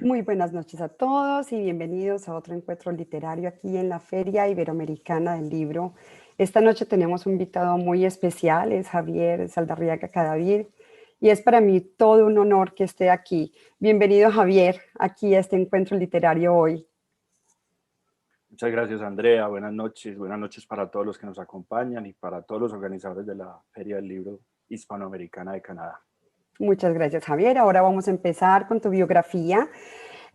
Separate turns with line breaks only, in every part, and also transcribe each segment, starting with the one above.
Muy buenas noches a todos y bienvenidos a otro encuentro literario aquí en la Feria Iberoamericana del Libro. Esta noche tenemos un invitado muy especial, es Javier Saldarriaga Cadavid, y es para mí todo un honor que esté aquí. Bienvenido, Javier, aquí a este encuentro literario hoy.
Muchas gracias, Andrea. Buenas noches para todos los que nos acompañan y para todos los organizadores de la Feria del Libro Hispanoamericana de Canadá.
Muchas gracias, Javier. Ahora vamos a empezar con tu biografía.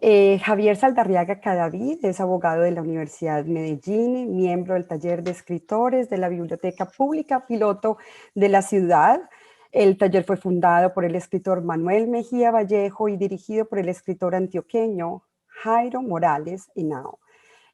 Javier Saldarriaga Cadavid es abogado de la Universidad de Medellín, miembro del taller de escritores de la Biblioteca Pública Piloto de la ciudad. El taller fue fundado por el escritor Manuel Mejía Vallejo y dirigido por el escritor antioqueño Jairo Morales Henao.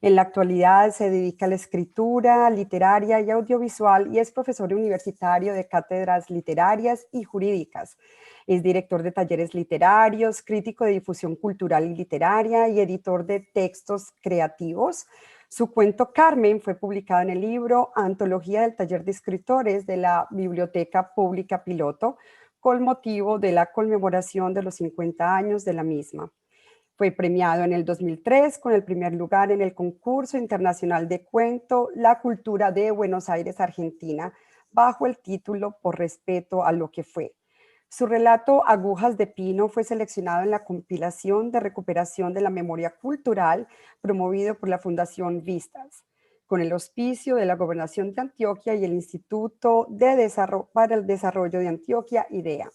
En la actualidad se dedica a la escritura literaria y audiovisual y es profesor universitario de cátedras literarias y jurídicas. Es director de talleres literarios, crítico de difusión cultural y literaria y editor de textos creativos. Su cuento Carmen fue publicado en el libro Antología del Taller de Escritores de la Biblioteca Pública Piloto, con motivo de la conmemoración de los 50 años de la misma. Fue premiado en el 2003 con el primer lugar en el concurso internacional de cuento La Cultura de Buenos Aires, Argentina, bajo el título Por respeto a lo que fue. Su relato Agujas de Pino fue seleccionado en la compilación de recuperación de la memoria cultural promovido por la Fundación Vistas, con el auspicio de la Gobernación de Antioquia y el Instituto para el Desarrollo de Antioquia, IDEA.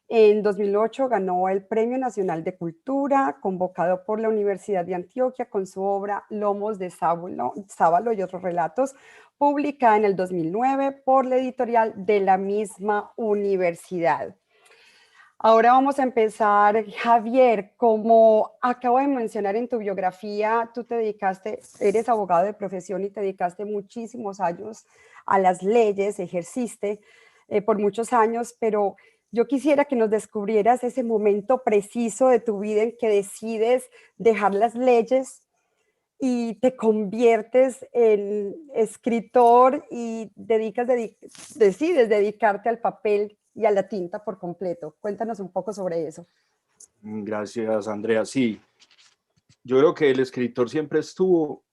En 2008 ganó el Premio Nacional de Cultura, convocado por la Universidad de Antioquia con su obra Lomos de Sábalo y otros relatos, publicada en el 2009 por la editorial de la misma universidad. Ahora vamos a empezar, Javier, como acabo de mencionar en tu biografía, tú eres abogado de profesión y te dedicaste muchísimos años a las leyes, ejerciste por muchos años, pero yo quisiera que nos descubrieras ese momento preciso de tu vida en que decides dejar las leyes y te conviertes en escritor y decides dedicarte al papel y a la tinta por completo. Cuéntanos un poco sobre eso.
Gracias, Andrea. Sí, yo creo que el escritor siempre estuvo,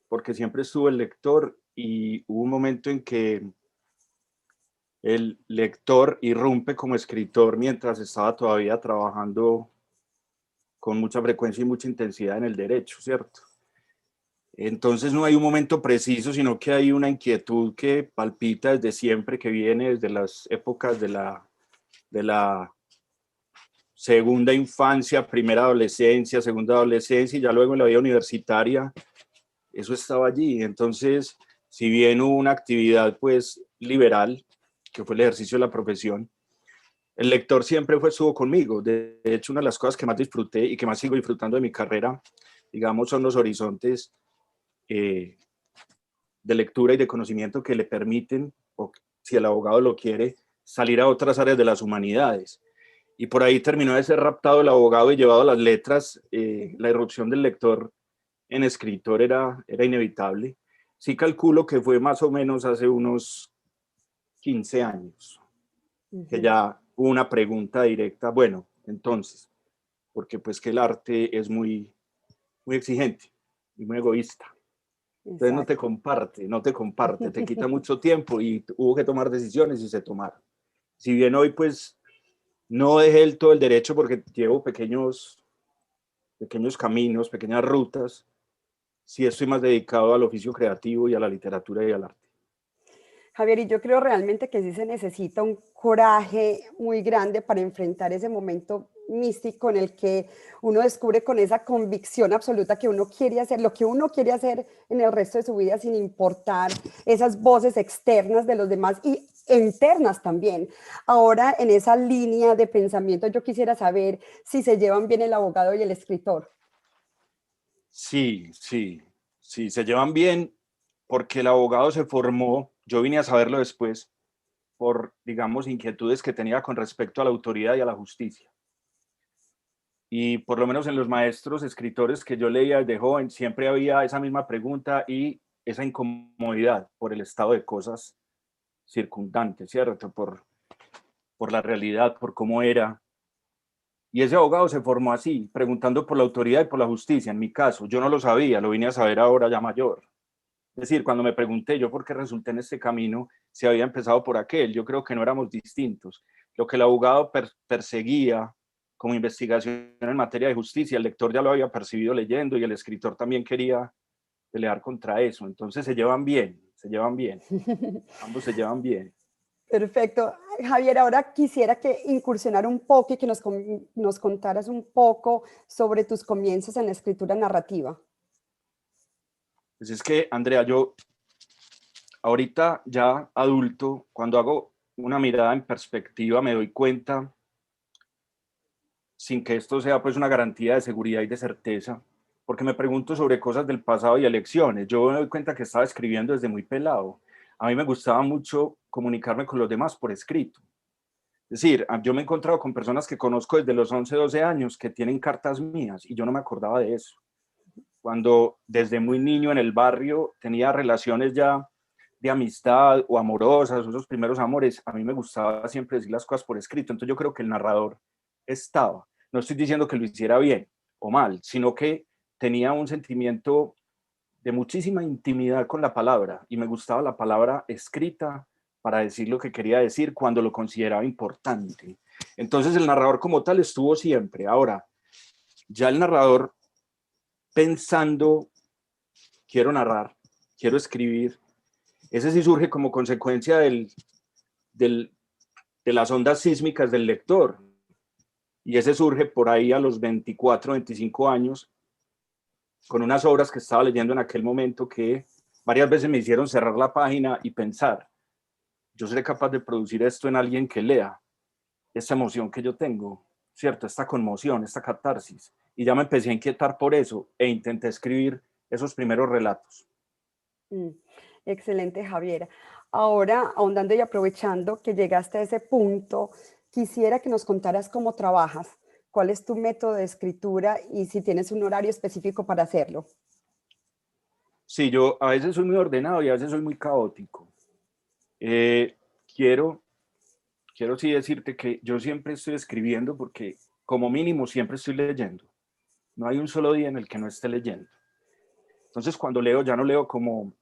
porque siempre estuvo el lector, y hubo un momento en que el lector irrumpe como escritor mientras estaba todavía trabajando con mucha frecuencia y mucha intensidad en el derecho, ¿cierto? Entonces no hay un momento preciso, sino que hay una inquietud que palpita desde siempre, que viene desde las épocas de la segunda infancia, primera adolescencia, segunda adolescencia, y ya luego en la vida universitaria, eso estaba allí. Entonces, si bien hubo una actividad pues liberal, que fue el ejercicio de la profesión, el lector siempre estuvo conmigo. De hecho, una de las cosas que más disfruté y que más sigo disfrutando de mi carrera, digamos, son los horizontes de lectura y de conocimiento que le permiten, o si el abogado lo quiere, salir a otras áreas de las humanidades. Y por ahí terminó de ser raptado el abogado y llevado a las letras. La irrupción del lector en escritor era inevitable. Sí calculo que fue más o menos hace unos 15 años, que ya hubo una pregunta directa, bueno, entonces, porque pues que el arte es muy, muy exigente y muy egoísta. Entonces
Exacto.
no te comparte, te quita mucho tiempo y hubo que tomar decisiones y se tomaron. Si bien hoy pues no dejé todo el derecho porque llevo pequeños caminos, pequeñas rutas, sí estoy más dedicado al oficio creativo y a la literatura y al arte.
Javier, y yo creo realmente que sí se necesita un coraje muy grande para enfrentar ese momento místico en el que uno descubre con esa convicción absoluta que uno quiere hacer, lo que uno quiere hacer en el resto de su vida sin importar esas voces externas de los demás y internas también. Ahora, en esa línea de pensamiento, yo quisiera saber si se llevan bien el abogado y el escritor.
Sí, sí, sí, se llevan bien porque el abogado se formó, yo vine a saberlo después, por, digamos, inquietudes que tenía con respecto a la autoridad y a la justicia. Y por lo menos en los maestros escritores que yo leía desde joven, siempre había esa misma pregunta y esa incomodidad por el estado de cosas circundantes, ¿cierto? Por la realidad, por cómo era. Y ese abogado se formó así, preguntando por la autoridad y por la justicia. En mi caso, yo no lo sabía, lo vine a saber ahora ya mayor. Es decir, cuando me pregunté yo por qué resulté en este camino, si había empezado por aquel, yo creo que no éramos distintos. Lo que el abogado perseguía como investigación en materia de justicia, el lector ya lo había percibido leyendo y el escritor también quería pelear contra eso. Entonces se llevan bien, ambos se llevan bien.
Perfecto. Javier, ahora quisiera que incursionar un poco y que nos contaras un poco sobre tus comienzos en la escritura narrativa.
Pues es que, Andrea, yo ahorita ya adulto, cuando hago una mirada en perspectiva, me doy cuenta, sin que esto sea pues una garantía de seguridad y de certeza, porque me pregunto sobre cosas del pasado y elecciones. Yo me doy cuenta que estaba escribiendo desde muy pelado. A mí me gustaba mucho comunicarme con los demás por escrito. Es decir, yo me he encontrado con personas que conozco desde los 11, 12 años que tienen cartas mías y yo no me acordaba de eso. Cuando desde muy niño en el barrio tenía relaciones ya de amistad o amorosas, esos primeros amores, a mí me gustaba siempre decir las cosas por escrito. Entonces yo creo que el narrador estaba. No estoy diciendo que lo hiciera bien o mal, sino que tenía un sentimiento de muchísima intimidad con la palabra y me gustaba la palabra escrita para decir lo que quería decir cuando lo consideraba importante. Entonces el narrador como tal estuvo siempre. Ahora, ya el narrador pensando, quiero narrar, quiero escribir, ese sí surge como consecuencia de las ondas sísmicas del lector. Y ese surge por ahí a los 24, 25 años, con unas obras que estaba leyendo en aquel momento que varias veces me hicieron cerrar la página y pensar, yo seré capaz de producir esto en alguien que lea, esta emoción que yo tengo, ¿cierto? Esta conmoción, esta catarsis. Y ya me empecé a inquietar por eso e intenté escribir esos primeros relatos.
Mm, excelente, Javier. Ahora, ahondando y aprovechando que llegaste a ese punto, quisiera que nos contaras cómo trabajas, cuál es tu método de escritura y si tienes un horario específico para hacerlo.
Sí, yo a veces soy muy ordenado y a veces soy muy caótico. Eh, quiero, quiero sí decirte que yo siempre estoy escribiendo porque como mínimo siempre estoy leyendo. No hay un solo día en el que no esté leyendo. Entonces cuando leo ya no leo como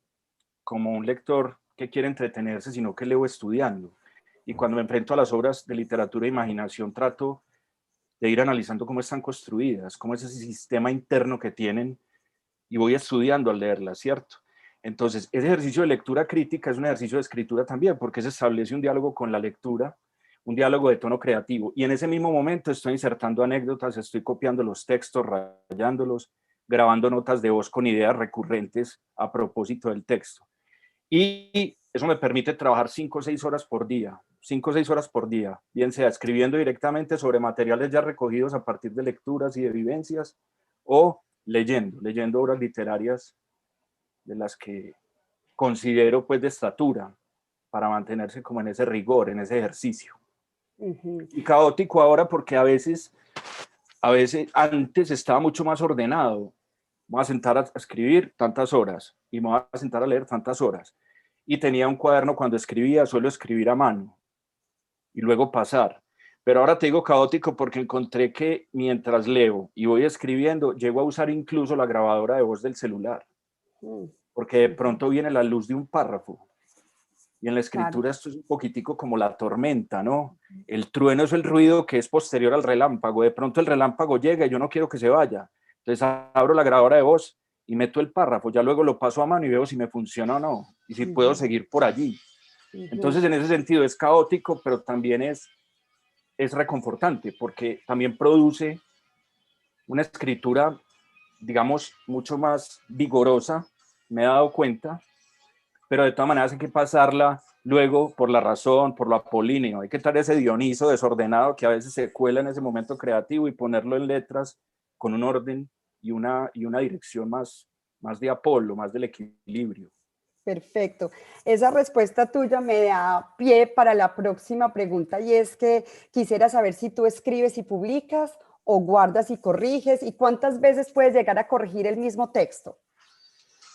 un lector que quiere entretenerse, sino que leo estudiando. Y cuando me enfrento a las obras de literatura e imaginación trato de ir analizando cómo están construidas, cómo es ese sistema interno que tienen y voy estudiando al leerlas, ¿cierto? Entonces, ese ejercicio de lectura crítica es un ejercicio de escritura también, porque se establece un diálogo con la lectura, un diálogo de tono creativo. Y en ese mismo momento estoy insertando anécdotas, estoy copiando los textos, rayándolos, grabando notas de voz con ideas recurrentes a propósito del texto. Y eso me permite trabajar 5 o 6 horas por día, 5 o 6 horas por día, bien sea escribiendo directamente sobre materiales ya recogidos a partir de lecturas y de vivencias, o leyendo obras literarias de las que considero pues de estatura, para mantenerse como en ese rigor, en ese ejercicio.
Ujú.
Y caótico ahora porque a veces antes estaba mucho más ordenado. Me voy a sentar a escribir tantas horas y me voy a sentar a leer tantas horas. Y tenía un cuaderno cuando escribía, suelo escribir a mano y luego pasar. Pero ahora te digo caótico porque encontré que mientras leo y voy escribiendo, llego a usar incluso la grabadora de voz del celular,
Mm,
porque de
ujú.
pronto viene la luz de un párrafo. Y en la
Claro.
escritura esto es un poquitico como la tormenta, ¿no? El trueno es el ruido que es posterior al relámpago. De pronto el relámpago llega y yo no quiero que se vaya. Entonces abro la grabadora de voz y meto el párrafo. Ya luego lo paso a mano y veo si me funciona o no. Y si puedo
Ujú,
seguir por allí.
ujú.
Entonces en ese sentido es caótico, pero también es reconfortante porque también produce una escritura, digamos, mucho más vigorosa. Me he dado cuenta, pero de todas maneras hay que pasarla luego por la razón, por lo apolíneo. Hay que traer ese Dioniso desordenado que a veces se cuela en ese momento creativo y ponerlo en letras con un orden y una dirección más de Apolo, más del equilibrio.
Perfecto. Esa respuesta tuya me da pie para la próxima pregunta y es que quisiera saber si tú escribes y publicas o guardas y corriges y cuántas veces puedes llegar a corregir el mismo texto.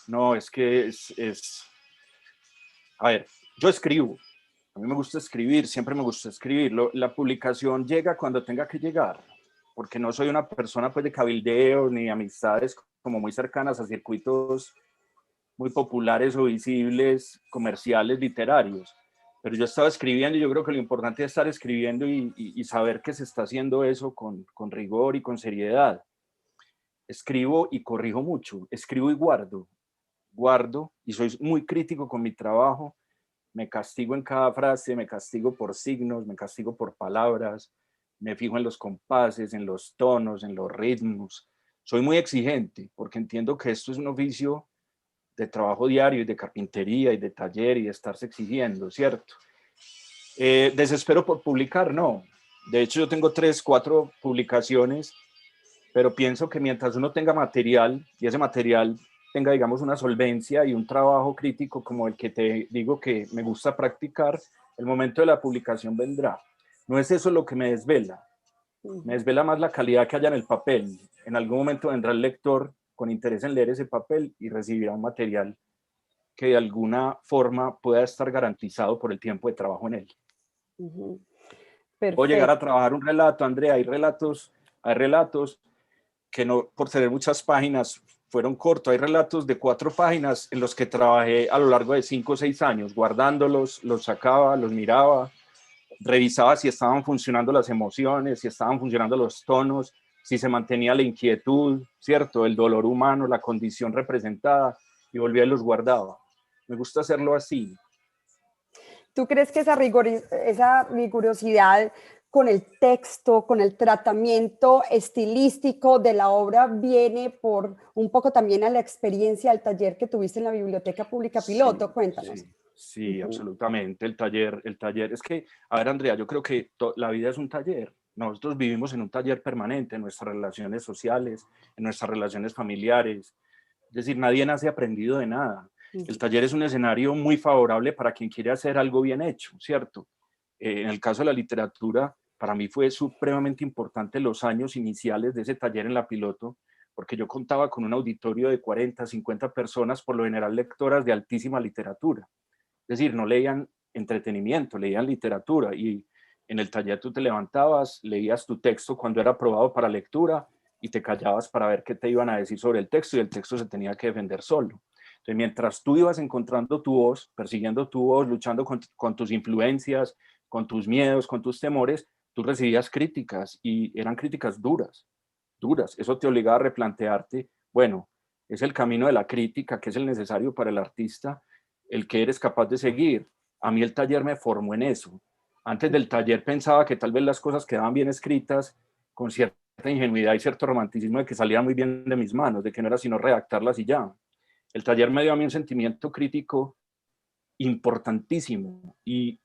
No, es que a ver, yo escribo, a mí me gusta escribir, siempre me gusta escribir. La publicación llega cuando tenga que llegar. porque no soy una persona pues de cabildeo ni amistades como muy cercanas a circuitos muy populares o visibles, comerciales, literarios. Pero yo estaba escribiendo y yo creo que lo importante es estar escribiendo y saber que se está haciendo eso con rigor y con seriedad. Escribo y corrijo mucho, escribo y guardo y soy muy crítico con mi trabajo. Me castigo en cada frase, me castigo por signos, me castigo por palabras, me fijo en los compases, en los tonos, en los ritmos. Soy muy exigente porque entiendo que esto es un oficio de trabajo diario y de carpintería y de taller y de estarse exigiendo, ¿cierto? Desespero por publicar, no. De hecho, yo tengo 3, 4 publicaciones, pero pienso que mientras uno tenga material y ese material tenga, digamos, una solvencia y un trabajo crítico como el que te digo que me gusta practicar, el momento de la publicación vendrá. No es eso lo que me desvela. Me desvela más la calidad que haya en el papel. En algún momento vendrá el lector con interés en leer ese papel y recibirá un material que de alguna forma pueda estar garantizado por el tiempo de trabajo en él. O llegar a
Perfecto.
trabajar un relato, Andrea, hay relatos que no por tener muchas páginas fueron cortos, hay relatos de 4 páginas en los que trabajé a lo largo de 5 o 6 años, guardándolos, los sacaba, los miraba, revisaba si estaban funcionando las emociones, si estaban funcionando los tonos, si se mantenía la inquietud, ¿cierto? El dolor humano, la condición representada, y volvía y los guardaba. Me gusta hacerlo así.
¿Tú crees que esa rigurosidad con el texto, con el tratamiento estilístico de la obra viene por un poco también a la experiencia del taller que tuviste en la Biblioteca Pública Piloto?
Sí,
Cuéntanos.
sí, sí, absolutamente. El taller, es que, a ver, Andrea, yo creo que la vida es un taller. Nosotros vivimos en un taller permanente en nuestras relaciones sociales, en nuestras relaciones familiares. Es decir, nadie nace aprendido de nada. El taller es un escenario muy favorable para quien quiere hacer algo bien hecho, ¿cierto? En el caso de la literatura, para mí fue supremamente importante los años iniciales de ese taller en la Piloto, porque yo contaba con un auditorio de 40, 50 personas, por lo general lectoras de altísima literatura. Es decir, no leían entretenimiento, leían literatura, y en el taller tú te levantabas, leías tu texto cuando era aprobado para lectura y te callabas para ver qué te iban a decir sobre el texto, y el texto se tenía que defender solo. Entonces, mientras tú ibas encontrando tu voz, persiguiendo tu voz, luchando con tus influencias, con tus miedos, con tus temores, tú recibías críticas, y eran críticas duras, duras. Eso te obligaba a replantearte, bueno, es el camino de la crítica, que es el necesario para el artista, el que eres capaz de seguir. A mí el taller me formó en eso. Antes del taller pensaba que tal vez las cosas quedaban bien escritas, con cierta ingenuidad y cierto romanticismo de que salían muy bien de mis manos, de que no era sino redactarlas y ya. El taller me dio a mí un sentimiento crítico importantísimo, y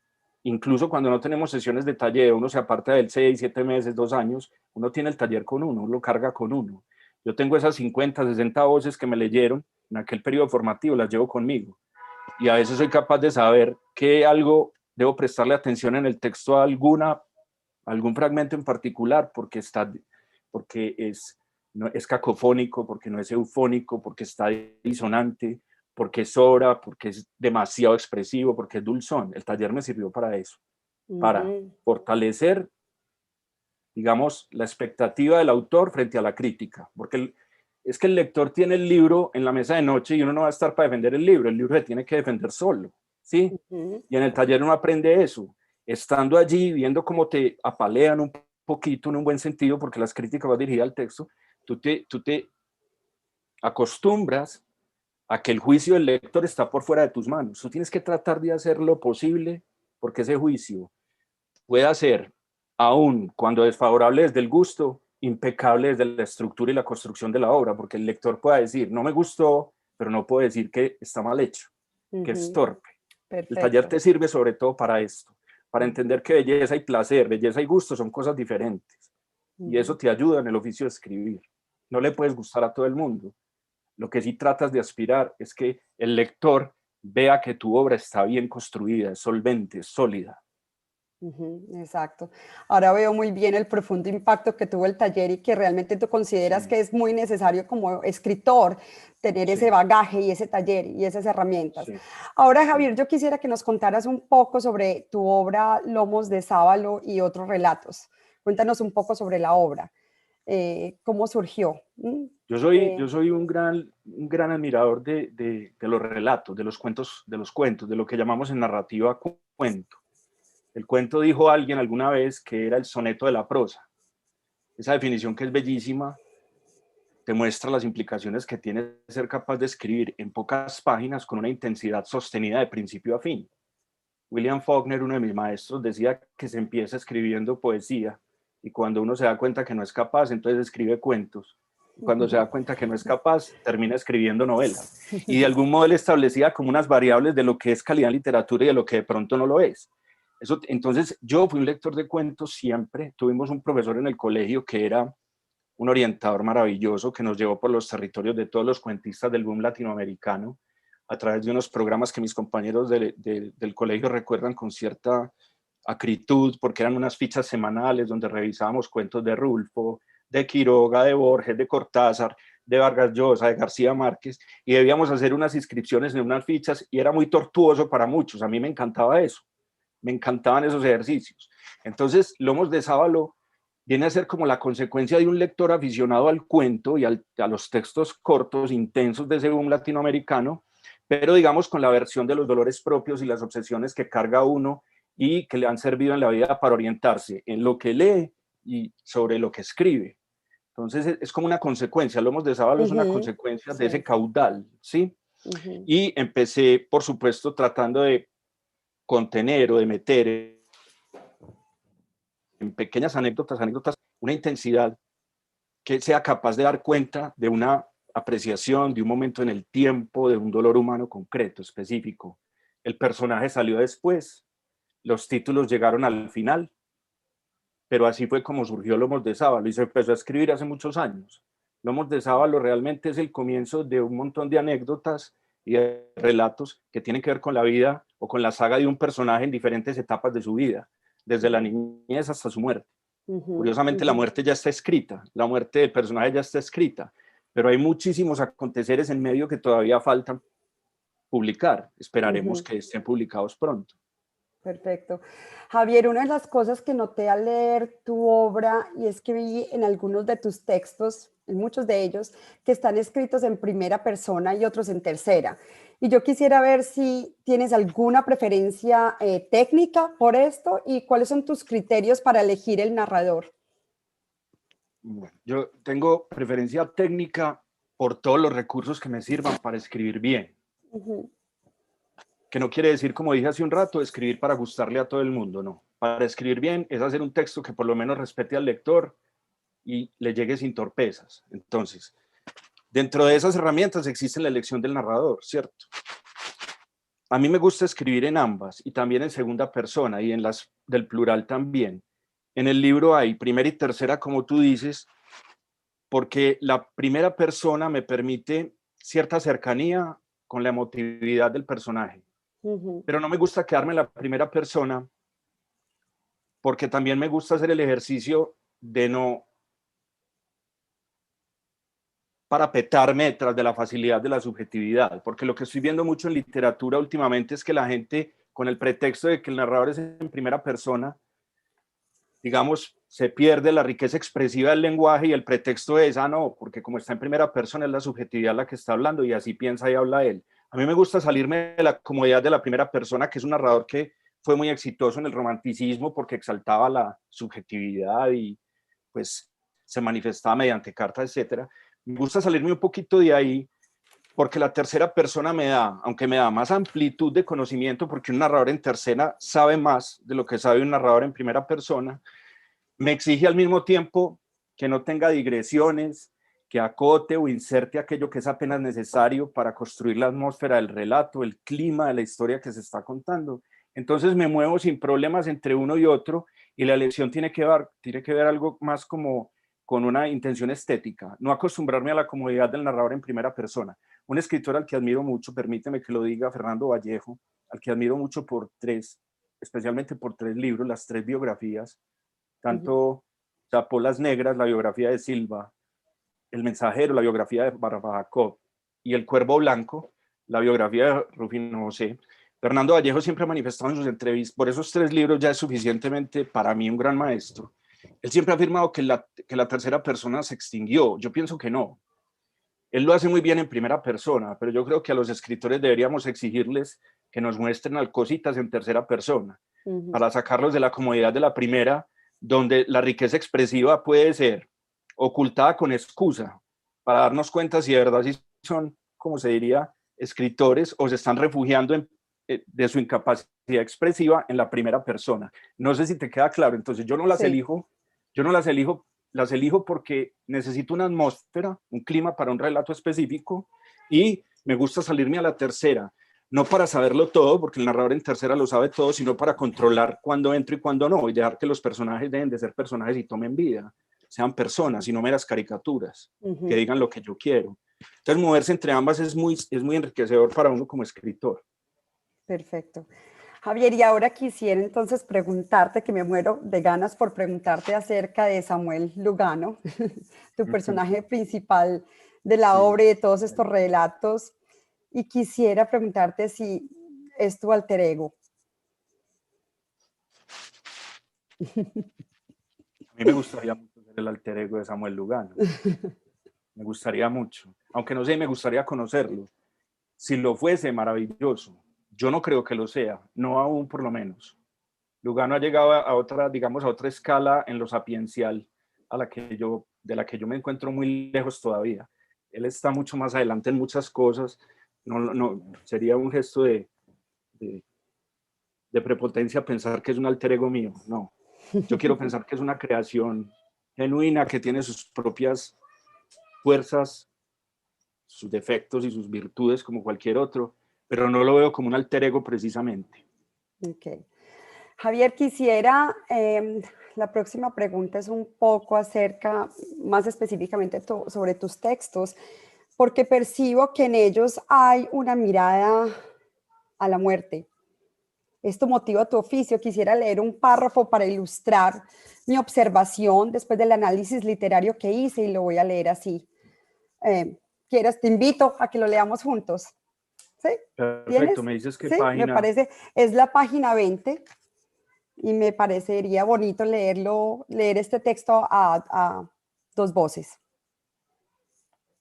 incluso cuando no tenemos sesiones de taller, uno se aparta del 6, 7 meses, 2 años, uno tiene el taller con uno lo carga con uno. Yo tengo esas 50, 60 voces que me leyeron en aquel periodo formativo, las llevo conmigo, y a veces soy capaz de saber que algo debo prestarle atención en el texto a algún fragmento en particular, porque no, es cacofónico, porque no es eufónico, porque está disonante, porque sobra, porque es demasiado expresivo, porque es dulzón. El taller me sirvió para eso, para fortalecer, digamos, la expectativa del autor frente a la crítica, porque es que el lector tiene el libro en la mesa de noche y uno no va a estar para defender el libro se tiene que defender solo, ¿sí? Y en el taller uno aprende eso, estando allí, viendo cómo te apalean un poquito, en un buen sentido, porque las críticas van dirigidas al texto, tú te acostumbras a que el juicio del lector está por fuera de tus manos. Tú tienes que tratar de hacer lo posible porque ese juicio pueda ser, aun cuando desfavorable desde el gusto, impecable desde la estructura y la construcción de la obra, porque el lector pueda decir, no me gustó, pero no puede decir que está mal hecho, que es torpe. El taller
Perfecto.
te sirve sobre todo para esto, para entender que belleza y placer, belleza y gusto son cosas diferentes. Y eso te ayuda en el oficio de escribir. No le puedes gustar a todo el mundo. Lo que sí tratas de aspirar es que el lector vea que tu obra está bien construida, es solvente, es sólida.
Exacto. Ahora veo muy bien el profundo impacto que tuvo el taller y que realmente tú consideras
Sí,
que es muy necesario como escritor tener ese
sí,
bagaje y ese taller y esas herramientas.
sí,
Ahora,
sí.
Javier, yo quisiera que nos contaras un poco sobre tu obra Lomos de Sábalo y otros relatos. Cuéntanos un poco sobre la obra. ¿Cómo surgió?
Yo soy un gran admirador de los relatos, de lo que llamamos en narrativa cuento. El cuento, dijo alguien alguna vez, que era el soneto de la prosa. Esa definición, que es bellísima, te muestra las implicaciones que tiene ser capaz de escribir en pocas páginas con una intensidad sostenida de principio a fin. William Faulkner, uno de mis maestros, decía que se empieza escribiendo poesía y cuando uno se da cuenta que no es capaz, entonces escribe cuentos. Y cuando se da cuenta que no es capaz, termina escribiendo novela. Y de algún modo él establecía como unas variables de lo que es calidad en literatura y de lo que de pronto no lo es. Eso, entonces, yo fui un lector de cuentos siempre. Tuvimos un profesor en el colegio que era un orientador maravilloso que nos llevó por los territorios de todos los cuentistas del boom latinoamericano a través de unos programas que mis compañeros del colegio recuerdan con cierta acritud, porque eran unas fichas semanales donde revisábamos cuentos de Rulfo, de Quiroga, de Borges, de Cortázar, de Vargas Llosa, de García Márquez, y debíamos hacer unas inscripciones en unas fichas, y era muy tortuoso para muchos. A mí me encantaba eso, me encantaban esos ejercicios. Entonces, Lomos de Sábalo viene a ser como la consecuencia de un lector aficionado al cuento y a los textos cortos, intensos de ese boom latinoamericano, pero digamos con la versión de los dolores propios y las obsesiones que carga uno y que le han servido en la vida para orientarse en lo que lee y sobre lo que escribe. Entonces es como una consecuencia, Lomos de Sábalo es una consecuencia de ese caudal, ¿sí? Y empecé, por supuesto, tratando de contener o de meter en pequeñas anécdotas, una intensidad que sea capaz de dar cuenta de una apreciación, de un momento en el tiempo, de un dolor humano concreto, específico. El personaje salió después, los títulos llegaron al final, pero así fue como surgió Lomos de Sábalo y se empezó a escribir hace muchos años. Lomos de Sábalo realmente es el comienzo de un montón de anécdotas y de relatos que tienen que ver con la vida o con la saga de un personaje en diferentes etapas de su vida, desde la niñez hasta su muerte. Curiosamente, la muerte ya está escrita, la muerte del personaje ya está escrita, pero hay muchísimos aconteceres en medio que todavía faltan publicar. Esperaremos que estén publicados pronto.
Perfecto. Javier, una de las cosas que noté al leer tu obra, y es que vi en algunos de tus textos, en muchos de ellos, que están escritos en primera persona y otros en tercera. Y yo quisiera ver si tienes alguna preferencia técnica por esto y cuáles son tus criterios para elegir el narrador.
Bueno, yo tengo preferencia técnica por todos los recursos que me sirvan para escribir bien. Que no quiere decir, como dije hace un rato, escribir para gustarle a todo el mundo, no. Para escribir bien es hacer un texto que por lo menos respete al lector y le llegue sin torpezas. Entonces, dentro de esas herramientas existe la elección del narrador, ¿cierto? A mí me gusta escribir en ambas y también en segunda persona y en las del plural también. En el libro hay primera y tercera, como tú dices, porque la primera persona me permite cierta cercanía con la emotividad del personaje. Pero no me gusta quedarme en la primera persona porque también me gusta hacer el ejercicio de no parapetarme detrás de la facilidad de la subjetividad, porque lo que estoy viendo mucho en literatura últimamente es que la gente, con el pretexto de que el narrador es en primera persona, digamos, se pierde la riqueza expresiva del lenguaje y el pretexto es, no, porque como está en primera persona es la subjetividad la que está hablando y así piensa y habla él. A mí me gusta salirme de la comodidad de la primera persona, que es un narrador que fue muy exitoso en el romanticismo porque exaltaba la subjetividad y pues se manifestaba mediante cartas, etcétera. Me gusta salirme un poquito de ahí porque la tercera persona me da, aunque me da más amplitud de conocimiento, porque un narrador en tercera sabe más de lo que sabe un narrador en primera persona, me exige al mismo tiempo que no tenga digresiones, que acote o inserte aquello que es apenas necesario para construir la atmósfera del relato, el clima de la historia que se está contando. Entonces me muevo sin problemas entre uno y otro y la elección tiene que ver algo más como con una intención estética, no acostumbrarme a la comodidad del narrador en primera persona. Un escritor al que admiro mucho, permíteme que lo diga, Fernando Vallejo, al que admiro mucho especialmente por tres libros, las tres biografías, tanto Chapolas Negras, la biografía de Silva, El Mensajero, la biografía de Barbajacó, y El Cuervo Blanco, la biografía de Rufino José. Fernando Vallejo siempre ha manifestado en sus entrevistas, por esos tres libros ya es suficientemente para mí un gran maestro, Él siempre ha afirmado que la tercera persona se extinguió. Yo pienso que no. Él lo hace muy bien en primera persona, pero yo creo que a los escritores deberíamos exigirles que nos muestren cositas en tercera persona, para sacarlos de la comodidad de la primera, donde la riqueza expresiva puede ser ocultada con excusa, para darnos cuenta si de verdad sí son, como se diría, escritores o se están refugiando de su incapacidad expresiva en la primera persona. No sé si te queda claro. Entonces yo no las elijo, las elijo porque necesito una atmósfera, un clima para un relato específico, y me gusta salirme a la tercera, no para saberlo todo, porque el narrador en tercera lo sabe todo, sino para controlar cuándo entro y cuándo no, y dejar que los personajes deben de ser personajes y tomen vida, sean personas y no meras caricaturas, que digan lo que yo quiero. Entonces moverse entre ambas es muy enriquecedor para uno como escritor.
Perfecto. Javier, y ahora quisiera entonces preguntarte, que me muero de ganas por preguntarte acerca de Samuel Lugano, tu personaje principal de la obra y de todos estos relatos, y quisiera preguntarte si es tu alter ego.
A mí me gustaría mucho ser el alter ego de Samuel Lugano. Me gustaría mucho, aunque no sé, me gustaría conocerlo. Si lo fuese, maravilloso. Yo no creo que lo sea, no aún por lo menos. Lugano ha llegado a otra, digamos, a otra escala en lo sapiencial de la que yo me encuentro muy lejos todavía. Él está mucho más adelante en muchas cosas. No, sería un gesto de prepotencia pensar que es un alter ego mío. No, yo quiero pensar que es una creación genuina que tiene sus propias fuerzas, sus defectos y sus virtudes como cualquier otro, pero no lo veo como un alter ego precisamente.
Ok. Javier, quisiera, la próxima pregunta es un poco acerca, más específicamente sobre tus textos, porque percibo que en ellos hay una mirada a la muerte. Esto motiva tu oficio. Quisiera leer un párrafo para ilustrar mi observación después del análisis literario que hice, y lo voy a leer así. ¿Quieres? Te invito a que lo leamos juntos. ¿Sí?
Perfecto,
¿Tienes?
me dices qué
Sí, me
página.
parece, es la página 20, y me parecería bonito leer este texto a dos voces.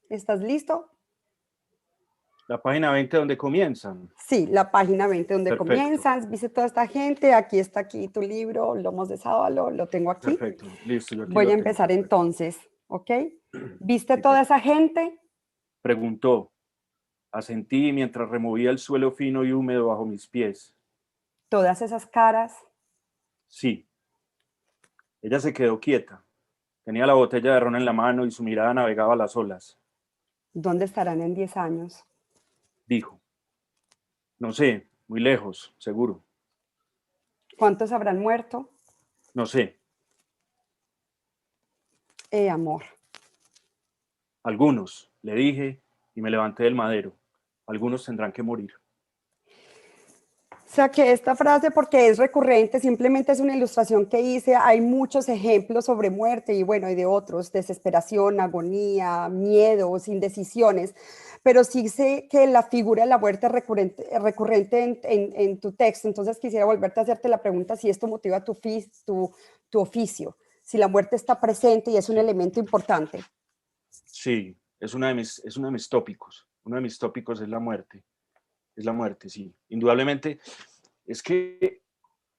¿Estás listo?
La página 20 donde comienzan.
Sí, la página 20 donde
Perfecto.
comienzan, viste toda esta gente, aquí está aquí tu libro, Lomos de Sábalo, lo tengo aquí.
Perfecto, listo, yo aquí
Voy a
lo tengo.
empezar
Perfecto.
entonces, ¿ok? ¿Viste
Sí,
toda esa gente?
preguntó. Asentí mientras removía el suelo fino y húmedo bajo mis pies.
Todas esas caras.
Sí. Ella se quedó quieta. Tenía la botella de ron en la mano y su mirada navegaba las olas.
¿Dónde estarán en 10 años?
Dijo. No sé, muy lejos, seguro.
¿Cuántos habrán muerto?
No sé.
Amor.
Algunos, le dije, y me levanté del madero. Algunos tendrán que morir.
Saqué esta frase porque es recurrente, simplemente es una ilustración que hice. Hay muchos ejemplos sobre muerte y bueno, y de otros, desesperación, agonía, miedos, indecisiones, pero sí sé que la figura de la muerte es recurrente en tu texto. Entonces quisiera volverte a hacerte la pregunta si esto motiva tu oficio, si la muerte está presente y es un elemento importante.
Sí, es uno de mis tópicos. Uno de mis tópicos es la muerte. Es la muerte, sí. Indudablemente, es que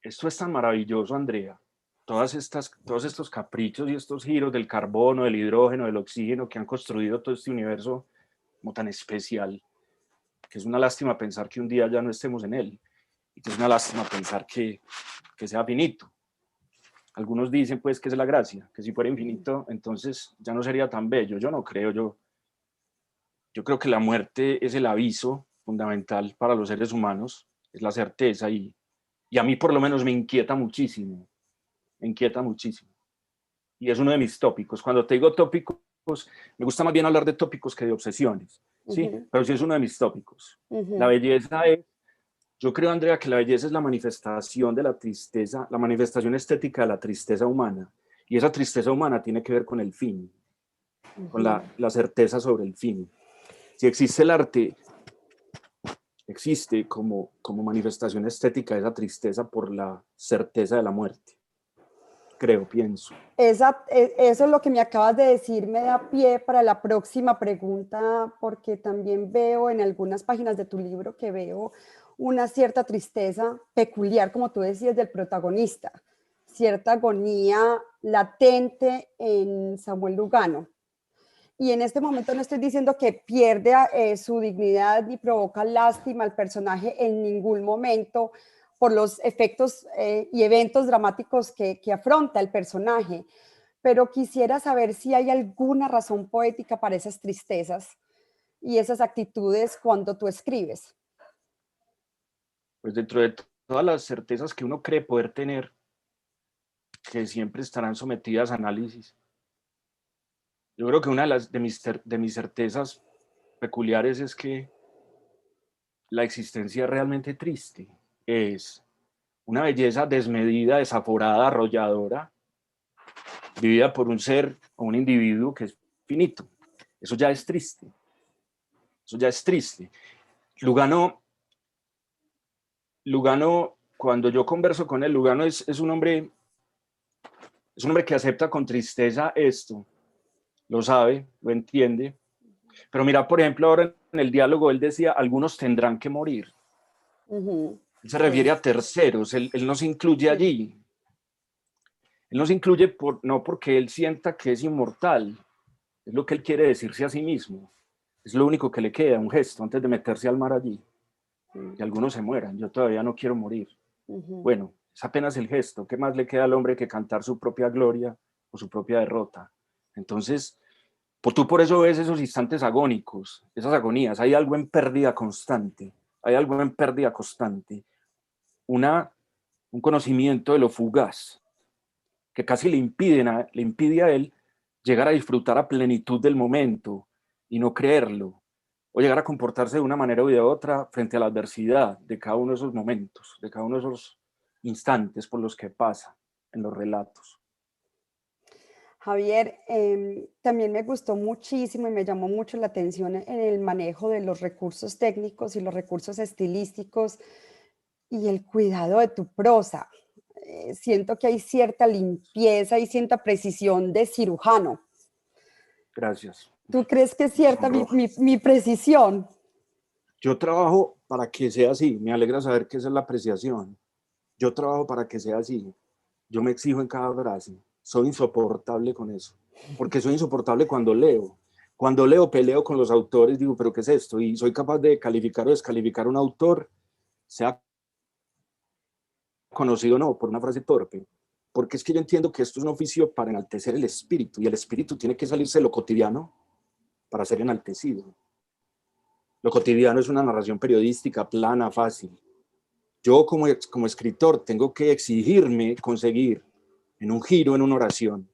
esto es tan maravilloso, Andrea. Todos estos caprichos y estos giros del carbono, del hidrógeno, del oxígeno que han construido todo este universo como tan especial, que es una lástima pensar que un día ya no estemos en él, y que es una lástima pensar que sea finito. Algunos dicen pues que es la gracia, que si fuera infinito, entonces ya no sería tan bello. Yo no creo, yo creo que la muerte es el aviso fundamental para los seres humanos, es la certeza, y a mí por lo menos me inquieta muchísimo, y es uno de mis tópicos. Cuando te digo tópicos, me gusta más bien hablar de tópicos que de obsesiones, ¿sí? Pero sí es uno de mis tópicos. La belleza es, yo creo, Andrea, que la belleza es la manifestación de la tristeza, la manifestación estética de la tristeza humana, y esa tristeza humana tiene que ver con el fin, con la certeza sobre el fin. Si existe el arte, existe como manifestación estética de esa tristeza por la certeza de la muerte. creo, pienso.
Eso es lo que me acabas de decir, me da pie para la próxima pregunta, porque también veo en algunas páginas de tu libro que veo una cierta tristeza peculiar, como tú decías, del protagonista, cierta agonía latente en Samuel Lugano. Y en este momento no estoy diciendo que pierde su dignidad ni provoca lástima al personaje en ningún momento por los efectos y eventos dramáticos que afronta el personaje, pero quisiera saber si hay alguna razón poética para esas tristezas y esas actitudes cuando tú escribes.
Pues dentro de todas las certezas que uno cree poder tener, que siempre estarán sometidas a análisis, yo creo que una de mis certezas peculiares es que la existencia realmente triste es una belleza desmedida, desaforada, arrolladora, vivida por un ser o un individuo que es finito. Eso ya es triste. Eso ya es triste. Lugano, cuando yo converso con él, Lugano es un hombre que acepta con tristeza esto, lo sabe, lo entiende. Pero mira, por ejemplo, ahora en el diálogo él decía, algunos tendrán que morir. Él se refiere a terceros, él no se incluye allí. Él no se incluye no porque él sienta que es inmortal, es lo que él quiere decirse a sí mismo. Es lo único que le queda, un gesto antes de meterse al mar allí. Que algunos se mueran, yo todavía no quiero morir. Bueno, es apenas el gesto. ¿Qué más le queda al hombre que cantar su propia gloria o su propia derrota? Entonces, tú por eso ves esos instantes agónicos, esas agonías. Hay algo en pérdida constante. Hay algo en pérdida constante. Un conocimiento de lo fugaz que casi le impide a él llegar a disfrutar a plenitud del momento y no creerlo, o llegar a comportarse de una manera u de otra frente a la adversidad de cada uno de esos momentos, de cada uno de esos instantes por los que pasa en los relatos.
Javier, también me gustó muchísimo y me llamó mucho la atención en el manejo de los recursos técnicos y los recursos estilísticos y el cuidado de tu prosa. Siento que hay cierta limpieza y cierta precisión de cirujano.
Gracias.
¿Tú crees que es cierta mi precisión?
Yo trabajo para que sea así. Me alegra saber que esa es la apreciación. Yo trabajo para que sea así. Yo me exijo en cada frase. Soy insoportable con eso. Porque soy insoportable cuando leo. Cuando leo, peleo con los autores, digo, ¿pero qué es esto? Y soy capaz de calificar o descalificar a un autor, sea conocido o no, por una frase torpe. Porque es que yo entiendo que esto es un oficio para enaltecer el espíritu, y el espíritu tiene que salirse de lo cotidiano para ser enaltecido. Lo cotidiano es una narración periodística, plana, fácil. Yo como escritor tengo que exigirme conseguir en un giro, en una oración,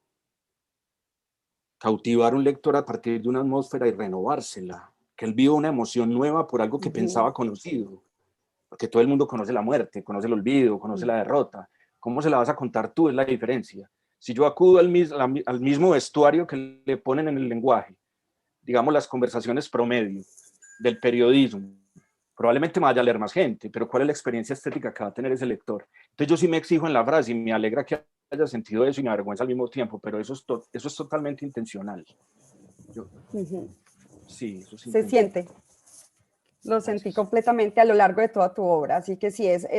cautivar a un lector a partir de una atmósfera y renovársela, que él viva una emoción nueva por algo que pensaba conocido, porque todo el mundo conoce la muerte, conoce el olvido, conoce la derrota. ¿Cómo se la vas a contar tú? Es la diferencia. Si yo acudo al mismo vestuario que le ponen en el lenguaje, digamos las conversaciones promedio del periodismo, probablemente me vaya a leer más gente, pero ¿cuál es la experiencia estética que va a tener ese lector? Entonces yo sí me exijo en la frase y me alegra que haya sentido eso y me avergüenza al mismo tiempo, pero eso es totalmente intencional. Sí, eso es
Se
intencional.
siente. Lo sentí completamente a lo largo de toda tu obra, así que sí, eso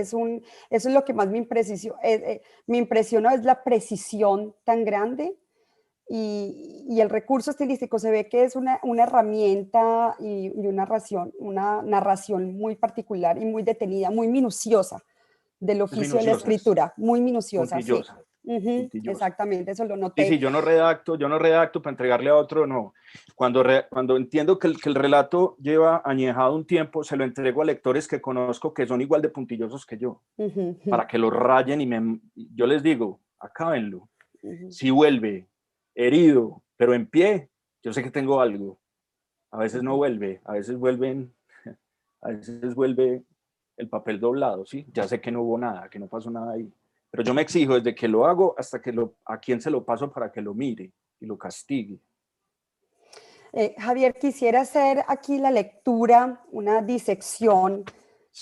es lo que más me impresionó es la precisión tan grande y el recurso estilístico. Se ve que es una herramienta y una narración muy particular y muy detenida, muy minuciosa del oficio de la escritura, muy minuciosa,
puntillosa,
sí.
puntillosa.
Exactamente, eso lo noté.
Sí, yo no redacto para entregarle a otro, no. Cuando entiendo que el relato lleva añejado un tiempo, se lo entrego a lectores que conozco que son igual de puntillosos que yo, para que lo rayen y yo les digo, acábenlo. Si vuelve herido, pero en pie, yo sé que tengo algo. A veces no vuelve, a veces vuelve el papel doblado, ¿sí? Ya sé que no hubo nada, que no pasó nada ahí. Pero yo me exijo desde que lo hago hasta a quien se lo paso para que lo mire y lo castigue.
Javier, quisiera hacer aquí la lectura, una disección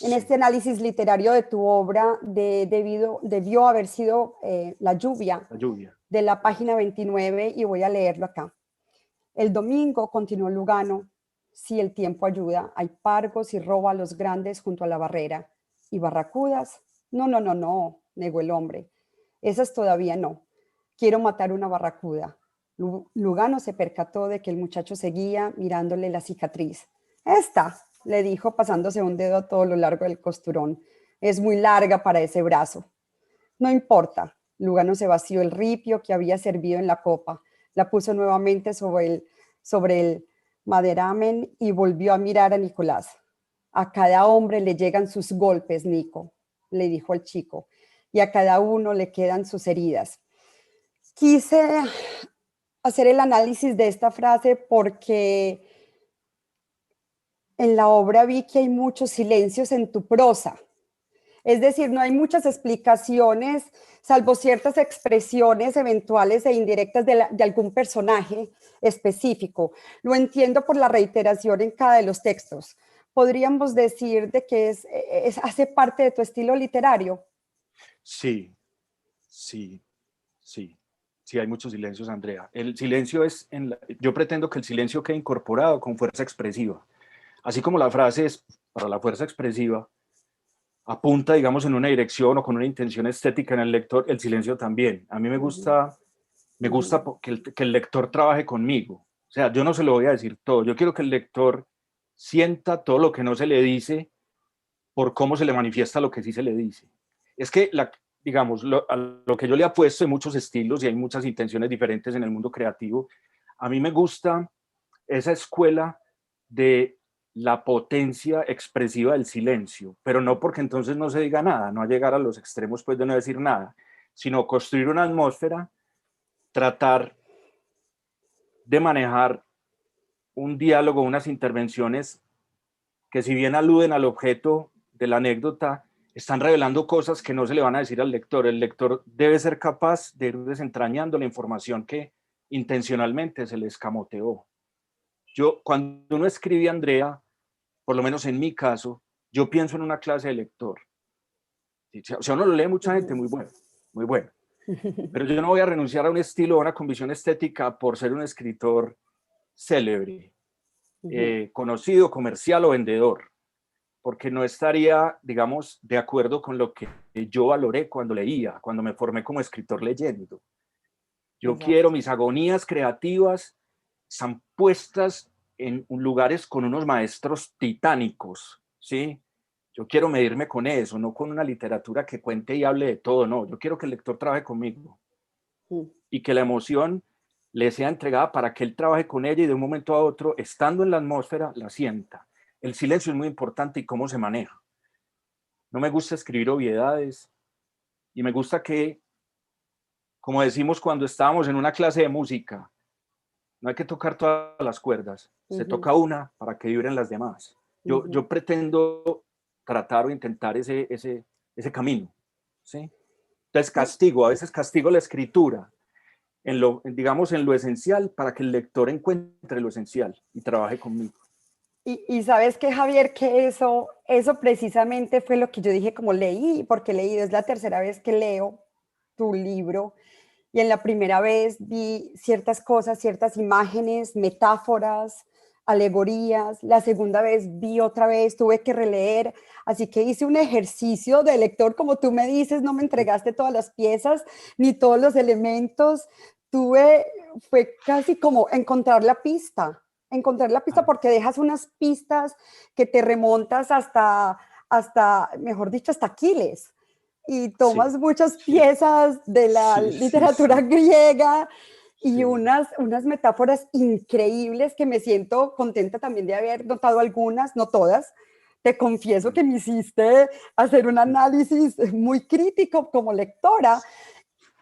En
Sí,
este análisis literario de tu obra debió haber sido La lluvia,
la lluvia.
de la página 29, y voy a leerlo acá. El domingo, continuó Lugano, si el tiempo ayuda, hay pargos y róbalos grandes junto a la barrera. ¿Y barracudas? No, no, no, no, negó el hombre. Esas todavía no. Quiero matar una barracuda. Lugano se percató de que el muchacho seguía mirándole la cicatriz. Esta, le dijo pasándose un dedo a todo lo largo del costurón, es muy larga para ese brazo. No importa. Lugano se vació el ripio que había servido en la copa, la puso nuevamente sobre el maderamen y volvió a mirar a Nicolás. A cada hombre le llegan sus golpes, Nico, le dijo al chico, y a cada uno le quedan sus heridas. Quise hacer el análisis de esta frase porque en la obra vi que hay muchos silencios en tu prosa. Es decir, no hay muchas explicaciones, salvo ciertas expresiones eventuales e indirectas de algún personaje específico. Lo entiendo por la reiteración en cada de los textos. ¿Podríamos decir de que hace parte de tu estilo literario?
Sí, sí, sí. Sí, hay muchos silencios, Andrea. El silencio es, yo pretendo que el silencio quede incorporado con fuerza expresiva. Así como la frase es para la fuerza expresiva, apunta, digamos, en una dirección o con una intención estética en el lector, el silencio también. A mí
Ujú,
me gusta que el lector trabaje conmigo. O sea, yo no se lo voy a decir todo. Yo quiero que el lector sienta todo lo que no se le dice por cómo se le manifiesta lo que sí se le dice. Es que, digamos, a lo que yo le apuesto hay muchos estilos y hay muchas intenciones diferentes en el mundo creativo. A mí me gusta esa escuela de la potencia expresiva del silencio, pero no porque entonces no se diga nada, no a llegar a los extremos pues de no decir nada, sino construir una atmósfera, tratar de manejar un diálogo, unas intervenciones que si bien aluden al objeto de la anécdota, están revelando cosas que no se le van a decir al lector. El lector debe ser capaz de ir desentrañando la información que intencionalmente se le escamoteó. Yo, cuando uno escribe, Andrea, por lo menos en mi caso, yo pienso en una clase de lector. O sea, uno lo lee mucha gente,
ujú.
muy bueno, muy bueno. Pero yo no voy a renunciar a un estilo o a una convicción estética por ser un escritor célebre, conocido, comercial o vendedor, porque no estaría, digamos, de acuerdo con lo que yo valoré cuando leía, cuando me formé como escritor leyendo. Yo quiero
Exacto.
mis agonías creativas están puestas en lugares con unos maestros titánicos, ¿sí? Yo quiero medirme con eso, no con una literatura que cuente y hable de todo, no. Yo quiero que el lector trabaje conmigo
Mm.
y que la emoción le sea entregada para que él trabaje con ella y de un momento a otro, estando en la atmósfera, la sienta. El silencio es muy importante y cómo se maneja. No me gusta escribir obviedades y me gusta que, como decimos cuando estábamos en una clase de música, no hay que tocar todas las cuerdas, se
Ujú,
toca una para que vibren las demás.
ujú.
Yo pretendo tratar o intentar ese camino, ¿sí? Entonces
Sí.
castigo, a veces castigo la escritura, digamos, en lo esencial, para que el lector encuentre lo esencial y trabaje conmigo.
Y sabes que, Javier, que eso precisamente fue lo que yo dije como leí, porque leí, es la tercera vez que leo tu libro y en la primera vez vi ciertas cosas, ciertas imágenes, metáforas, alegorías, la segunda vez vi otra vez, tuve que releer, así que hice un ejercicio de lector, como tú me dices, no me entregaste todas las piezas ni todos los elementos, tuve, fue casi como encontrar la pista porque dejas unas pistas que te remontas hasta mejor dicho, hasta Aquiles y
Sí,
tomas muchas
sí,
piezas de la
sí, sí,
literatura
sí,
griega y
sí.
unas metáforas increíbles que me siento contenta también de haber notado algunas, no todas. Te confieso que me hiciste hacer un análisis muy crítico como lectora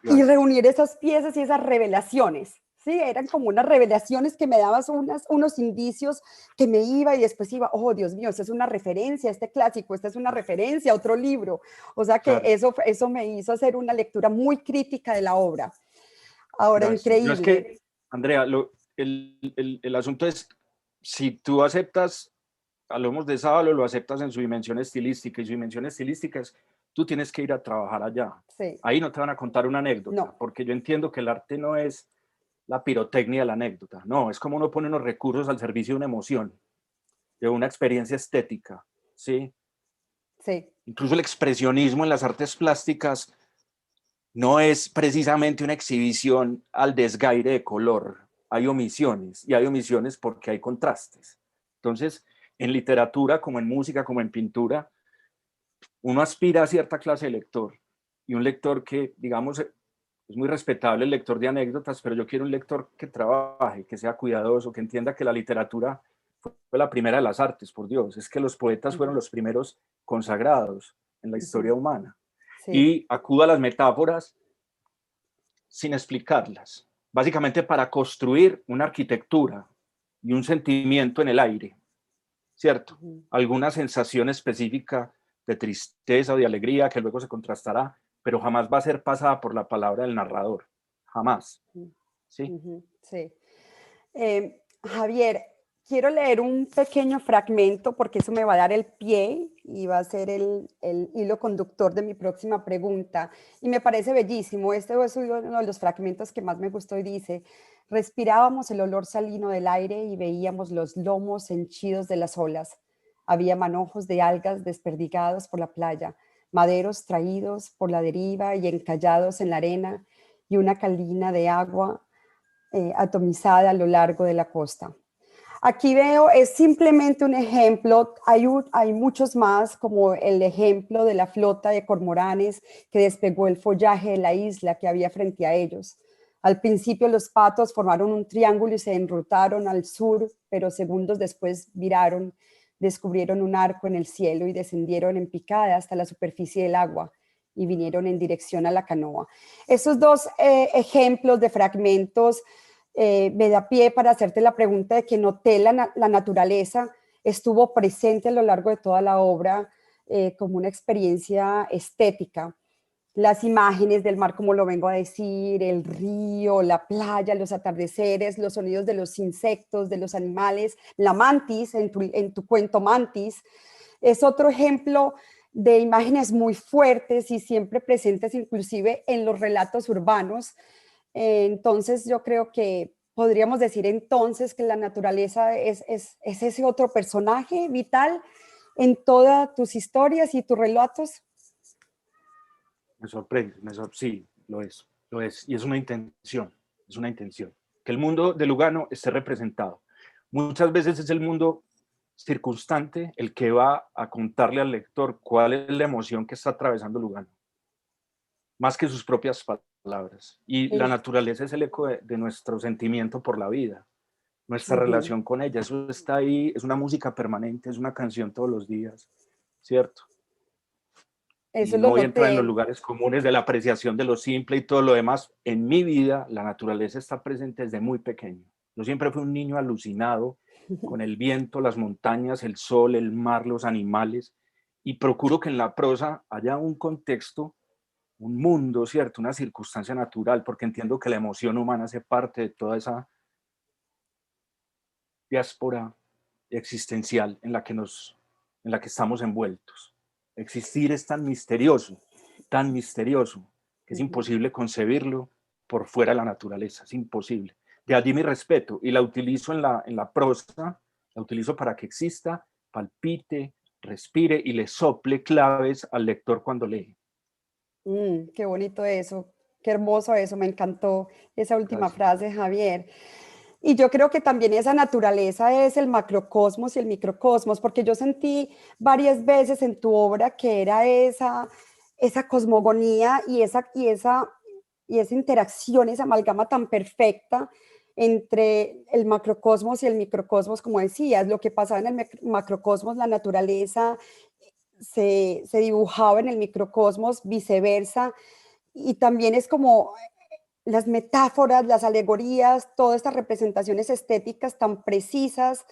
y
Gracias.
reunir esas piezas y esas revelaciones. Sí, eran como unas revelaciones que me dabas unos indicios que me iba y después iba, oh Dios mío, esta es una referencia a este clásico, esta es una referencia a otro libro. O sea que
Claro,
eso me hizo hacer una lectura muy crítica de la obra. Ahora,
gracias. No es
increíble.
que, Andrea, el asunto es, si tú aceptas hablamos de Sábalo, lo aceptas en su dimensión estilística, y su dimensión estilística es, tú tienes que ir a trabajar allá.
Sí.
Ahí no te van a contar una anécdota,
No.
porque yo entiendo que el arte no es la pirotecnia de la anécdota, no, es como uno pone unos recursos al servicio de una emoción, de una experiencia estética, ¿sí?
Sí.
Incluso el expresionismo en las artes plásticas no es precisamente una exhibición al desgaire de color. Hay omisiones, y hay omisiones porque hay contrastes. Entonces, en literatura, como en música, como en pintura, uno aspira a cierta clase de lector, y un lector que, digamos, es muy respetable el lector de anécdotas, pero yo quiero un lector que trabaje, que sea cuidadoso, que entienda que la literatura fue la primera de las artes, por Dios. Es que los poetas fueron los primeros consagrados en la historia humana.
Sí.
Y acudo a las metáforas sin explicarlas, básicamente para construir una arquitectura y un sentimiento en el aire, ¿cierto? Alguna sensación específica de tristeza o de alegría que luego se contrastará, pero jamás va a ser pasada por la palabra del narrador, jamás, ¿sí?
Sí. Javier, quiero leer un pequeño fragmento porque eso me va a dar el pie y va a ser el hilo conductor de mi próxima pregunta. Y me parece bellísimo. Este es uno de los fragmentos que más me gustó y dice, respirábamos el olor salino del aire y veíamos los lomos henchidos de las olas. Había manojos de algas desperdigados por la playa, maderos traídos por la deriva y encallados en la arena y una calina de agua atomizada a lo largo de la costa. Aquí veo, es simplemente un ejemplo, hay muchos más, como el ejemplo de la flota de cormoranes que despegó el follaje de la isla que había frente a ellos. Al principio los patos formaron un triángulo y se enrutaron al sur, pero segundos después viraron, descubrieron un arco en el cielo y descendieron en picada hasta la superficie del agua y vinieron en dirección a la canoa. Esos dos ejemplos de fragmentos me da pie para hacerte la pregunta de que noté la naturaleza, estuvo presente a lo largo de toda la obra como una experiencia estética. Las imágenes del mar, como lo vengo a decir, el río, la playa, los atardeceres, los sonidos de los insectos, de los animales, la mantis, en tu cuento Mantis, es otro ejemplo de imágenes muy fuertes y siempre presentes inclusive en los relatos urbanos. Entonces yo creo que podríamos decir entonces que la naturaleza es ese otro personaje vital en todas tus historias y tus relatos.
Me sorprende, sí, lo es, y es una intención, que el mundo de Lugano esté representado. Muchas veces es el mundo circunstante el que va a contarle al lector cuál es la emoción que está atravesando Lugano, más que sus propias palabras. Y la naturaleza es el eco de nuestro sentimiento por la vida, nuestra relación con ella. Eso está ahí, es una música permanente, es una canción todos los días, ¿cierto?
Eso
Y
lo
no voy a entrar en los
noté.
lugares comunes de la apreciación de lo simple y todo lo demás. En mi vida, la naturaleza está presente desde muy pequeño. Yo siempre fui un niño alucinado con el viento, las montañas, el sol, el mar, los animales, y procuro que en la prosa haya un contexto, un mundo, ¿cierto? Una circunstancia natural, porque entiendo que la emoción humana hace parte de toda esa diáspora existencial en la que estamos envueltos. Existir es tan misterioso, que es imposible concebirlo por fuera de la naturaleza, es imposible. De allí mi respeto, y la utilizo en la prosa, la utilizo para que exista, palpite, respire y le sople claves al lector cuando lee.
Qué bonito eso, qué hermoso eso, me encantó esa última
Gracias.
frase, Javier. Y yo creo que también esa naturaleza es el macrocosmos y el microcosmos, porque yo sentí varias veces en tu obra que era esa cosmogonía y esa interacción, esa amalgama tan perfecta entre el macrocosmos y el microcosmos, como decías, lo que pasaba en el macrocosmos, la naturaleza se dibujaba en el microcosmos, viceversa, y también es como las metáforas, las alegorías, todas estas representaciones estéticas tan precisas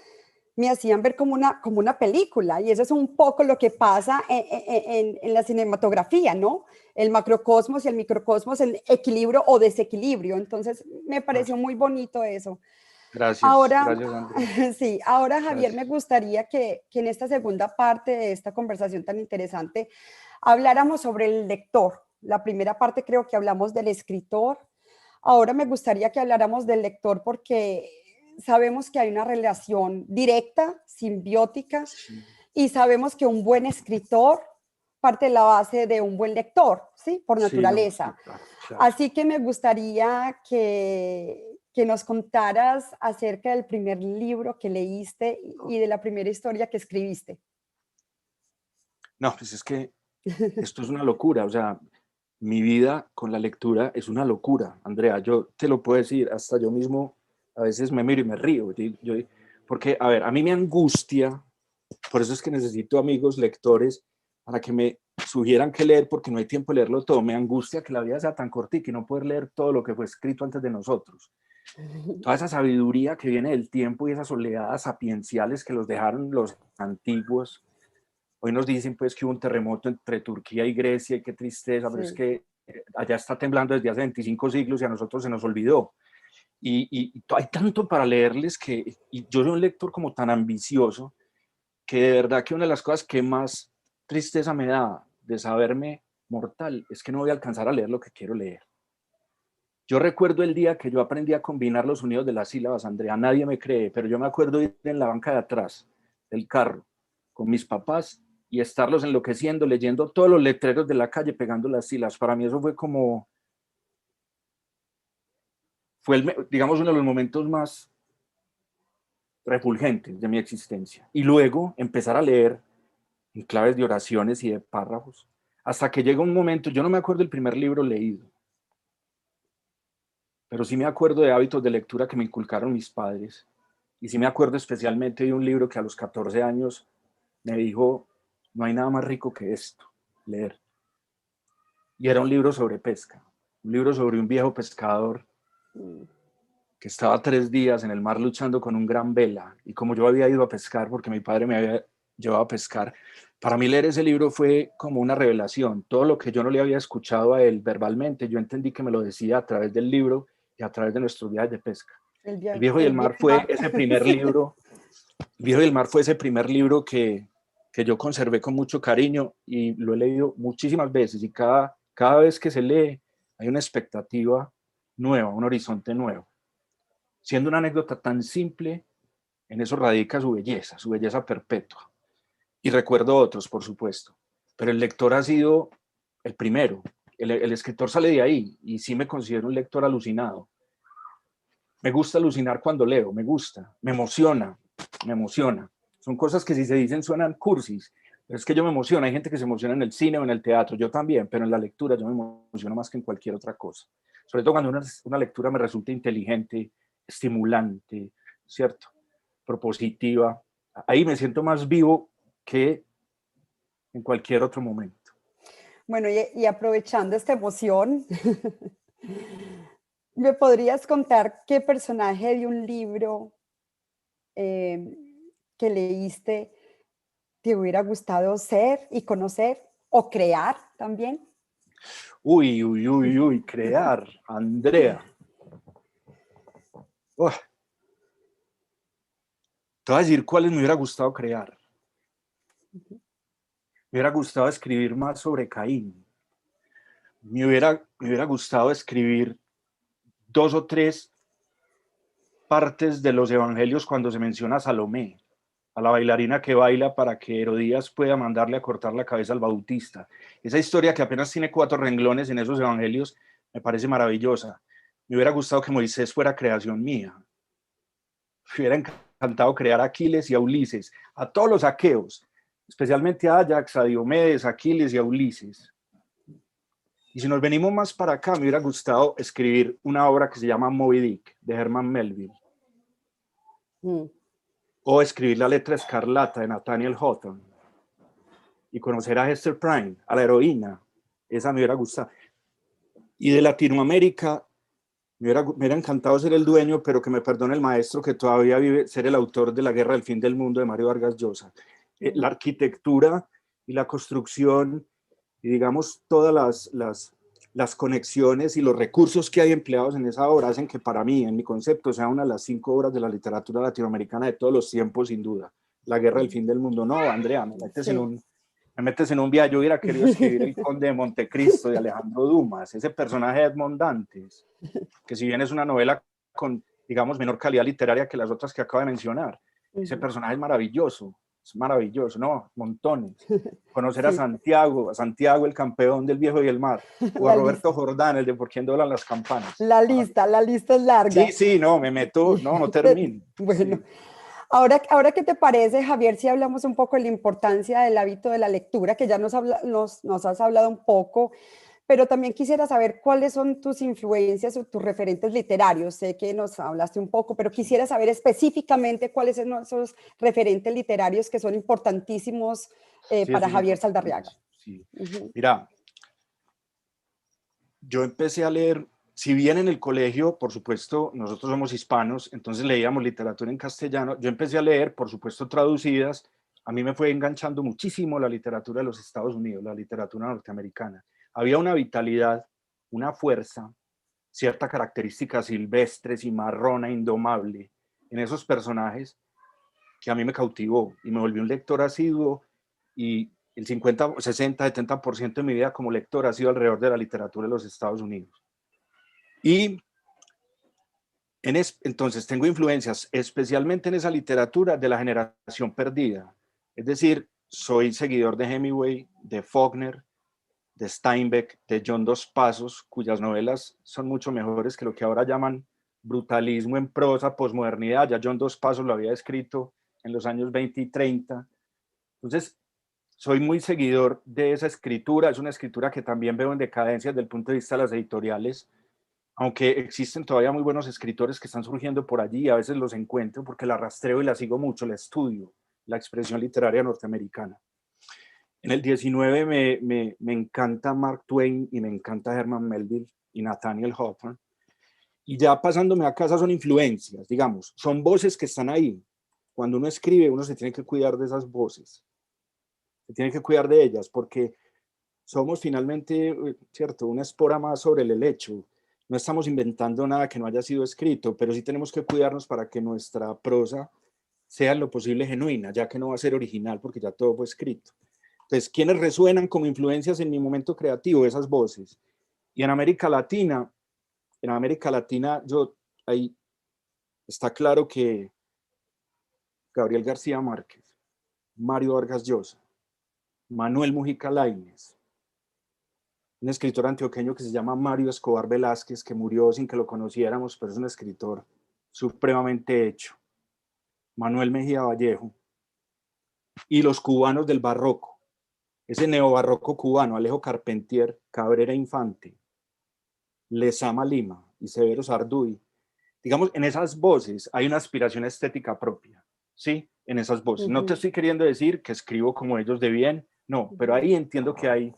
me hacían ver como una película, y eso es un poco lo que pasa en la cinematografía, ¿no? El macrocosmos y el microcosmos en equilibrio o desequilibrio, entonces me pareció muy bonito eso.
Gracias,
Ahora,
gracias, Andrea.
sí, ahora Javier, me
Gracias.
gustaría que en esta segunda parte de esta conversación tan interesante habláramos sobre el lector. La primera parte creo que hablamos del escritor. Ahora me gustaría que habláramos del lector porque sabemos que hay una relación directa, simbiótica,
Sí,
y sabemos que un buen escritor parte de la base de un buen lector, ¿sí? Por
sí, no, sí,
naturaleza.
claro, claro.
Así que me gustaría que nos contaras acerca del primer libro que leíste y de la primera historia que escribiste.
No, pues es que esto es una locura, o sea, mi vida con la lectura es una locura, Andrea, yo te lo puedo decir, hasta yo mismo a veces me miro y me río, porque, a ver, a mí me angustia, por eso es que necesito amigos lectores para que me sugieran qué leer, porque no hay tiempo de leerlo todo, me angustia que la vida sea tan cortica y no poder leer todo lo que fue escrito antes de nosotros. Toda esa sabiduría que viene del tiempo y esas oleadas sapienciales que los dejaron los antiguos. Hoy nos dicen pues que hubo un terremoto entre Turquía y Grecia y qué tristeza, pero es
Sí.
que allá está temblando desde hace 25 siglos y a nosotros se nos olvidó. Y hay tanto para leerles que y yo soy un lector como tan ambicioso que de verdad que una de las cosas que más tristeza me da de saberme mortal es que no voy a alcanzar a leer lo que quiero leer. Yo recuerdo el día que yo aprendí a combinar los sonidos de las sílabas, Andrea, nadie me cree, pero yo me acuerdo ir en la banca de atrás del carro con mis papás y estarlos enloqueciendo, leyendo todos los letreros de la calle, pegando las sílabas. Para mí eso fue como, digamos, uno de los momentos más refulgentes de mi existencia. Y luego empezar a leer en claves de oraciones y de párrafos, hasta que llega un momento, yo no me acuerdo el primer libro leído, pero sí me acuerdo de hábitos de lectura que me inculcaron mis padres. Y sí me acuerdo especialmente de un libro que a los 14 años me dijo, no hay nada más rico que esto, leer. Y era un libro sobre pesca, un libro sobre un viejo pescador que estaba 3 días en el mar luchando con un gran vela. Y como yo había ido a pescar, porque mi padre me había llevado a pescar, para mí leer ese libro fue como una revelación. Todo lo que yo no le había escuchado a él verbalmente, yo entendí que me lo decía a través del libro y a través de nuestros viajes de pesca. El viejo y el
El
mar
viejo
fue
mar.
ese primer
Sí.
libro. El viejo y el mar fue ese primer libro que yo conservé con mucho cariño y lo he leído muchísimas veces y cada vez que se lee hay una expectativa nueva, un horizonte nuevo. Siendo una anécdota tan simple, en eso radica su belleza perpetua. Y recuerdo otros, por supuesto, pero el lector ha sido el primero. El escritor sale de ahí y sí me considero un lector alucinado. Me gusta alucinar cuando leo, me gusta, me emociona, me emociona. Son cosas que si se dicen suenan cursis, pero es que yo me emociono. Hay gente que se emociona en el cine o en el teatro, yo también, pero en la lectura yo me emociono más que en cualquier otra cosa. Sobre todo cuando una lectura me resulta inteligente, estimulante, ¿cierto? Propositiva. Ahí me siento más vivo que en cualquier otro momento.
Bueno, y aprovechando esta emoción, ¿me podrías contar qué personaje de un libro eh, que leíste te hubiera gustado ser y conocer o crear también?
Uy, uy, uy, uy, crear, Andrea. Oh, te voy a decir cuáles me hubiera gustado crear. Me hubiera gustado escribir más sobre Caín. Me hubiera gustado escribir 2 o 3 partes de los evangelios cuando se menciona a Salomé, a la bailarina que baila para que Herodías pueda mandarle a cortar la cabeza al Bautista. Esa historia que apenas tiene 4 renglones en esos evangelios me parece maravillosa. Me hubiera gustado que Moisés fuera creación mía. Me hubiera encantado crear a Aquiles y a Ulises, a todos los aqueos, especialmente a Ajax, a Diomedes, a Aquiles y a Ulises. Y si nos venimos más para acá, me hubiera gustado escribir una obra que se llama Moby Dick, de Herman Melville,
Mm.
o escribir La letra escarlata de Nathaniel Hawthorne, y conocer a Hester Prynne, a la heroína. Esa me hubiera gustado. Y de Latinoamérica, me hubiera encantado ser el dueño, pero que me perdone el maestro que todavía vive, ser el autor de La guerra del fin del mundo de Mario Vargas Llosa. La arquitectura y la construcción, y digamos todas las conexiones y los recursos que hay empleados en esa obra hacen que para mí, en mi concepto, sea una de las 5 obras de la literatura latinoamericana de todos los tiempos, sin duda. La guerra del fin del mundo. No, Andrea,
Sí.
me metes en un viaje. Yo hubiera querido escribir El Conde de Montecristo de Alejandro Dumas, ese personaje de Edmond Dantes, que si bien es una novela con, digamos, menor calidad literaria que las otras que acabo de mencionar, ese personaje es maravilloso, no, montones. Conocer
Sí,
a Santiago el campeón del viejo y el mar, o a
la lista,
Roberto Jordán, el de Por quién doblan las campanas.
la lista es larga.
Sí, sí, no, me meto, no, no termino.
Bueno,
Sí,
ahora ¿qué te parece, Javier, si hablamos un poco de la importancia del hábito de la lectura, que ya nos has hablado un poco, pero también quisiera saber cuáles son tus influencias o tus referentes literarios? Sé que nos hablaste un poco, pero quisiera saber específicamente cuáles son esos referentes literarios que son importantísimos
sí,
para
esos
Javier Saldarriaga.
importantes. Sí.
Ujú.
Mira, yo empecé a leer, si bien en el colegio, por supuesto, nosotros somos hispanos, entonces leíamos literatura en castellano, yo empecé a leer, por supuesto, traducidas. A mí me fue enganchando muchísimo la literatura de los Estados Unidos, la literatura norteamericana. Había una vitalidad, una fuerza, cierta característica silvestre, cimarrona, indomable en esos personajes que a mí me cautivó y me volví un lector asiduo, y el 50, 60, 70% de mi vida como lector ha sido alrededor de la literatura de los Estados Unidos. Y entonces tengo influencias especialmente en esa literatura de la generación perdida. Es decir, soy seguidor de Hemingway, de Faulkner, de Steinbeck, de John Dos Passos, cuyas novelas son mucho mejores que lo que ahora llaman brutalismo en prosa, posmodernidad. Ya John Dos Passos lo había escrito en los años 20 y 30. Entonces, soy muy seguidor de esa escritura. Es una escritura que también veo en decadencia desde el punto de vista de las editoriales, aunque existen todavía muy buenos escritores que están surgiendo por allí. A veces los encuentro porque la rastreo y la sigo mucho, la estudio, la expresión literaria norteamericana. En el 19 me encanta Mark Twain y me encanta Herman Melville y Nathaniel Hawthorne. Y ya pasándome a casa son influencias, digamos, son voces que están ahí. Cuando uno escribe, uno se tiene que cuidar de esas voces, se tiene que cuidar de ellas, porque somos finalmente, cierto, una espora más sobre el helecho. No estamos inventando nada que no haya sido escrito, pero sí tenemos que cuidarnos para que nuestra prosa sea en lo posible genuina, ya que no va a ser original porque ya todo fue escrito. Entonces, ¿quiénes resuenan como influencias en mi momento creativo? Esas voces. Y en América Latina, ahí está claro que Gabriel García Márquez, Mario Vargas Llosa, Manuel Mujica Lainez, un escritor antioqueño que se llama Mario Escobar Velázquez, que murió sin que lo conociéramos, pero es un escritor supremamente hecho, Manuel Mejía Vallejo, y los cubanos del barroco, ese neobarroco cubano, Alejo Carpentier, Cabrera Infante, Lezama Lima y Severo Sarduy. Digamos, en esas voces hay una aspiración estética propia, ¿sí? En esas voces. No te
Ujú,
estoy queriendo decir que escribo como ellos de bien, no, pero
ujú.
ahí entiendo que hay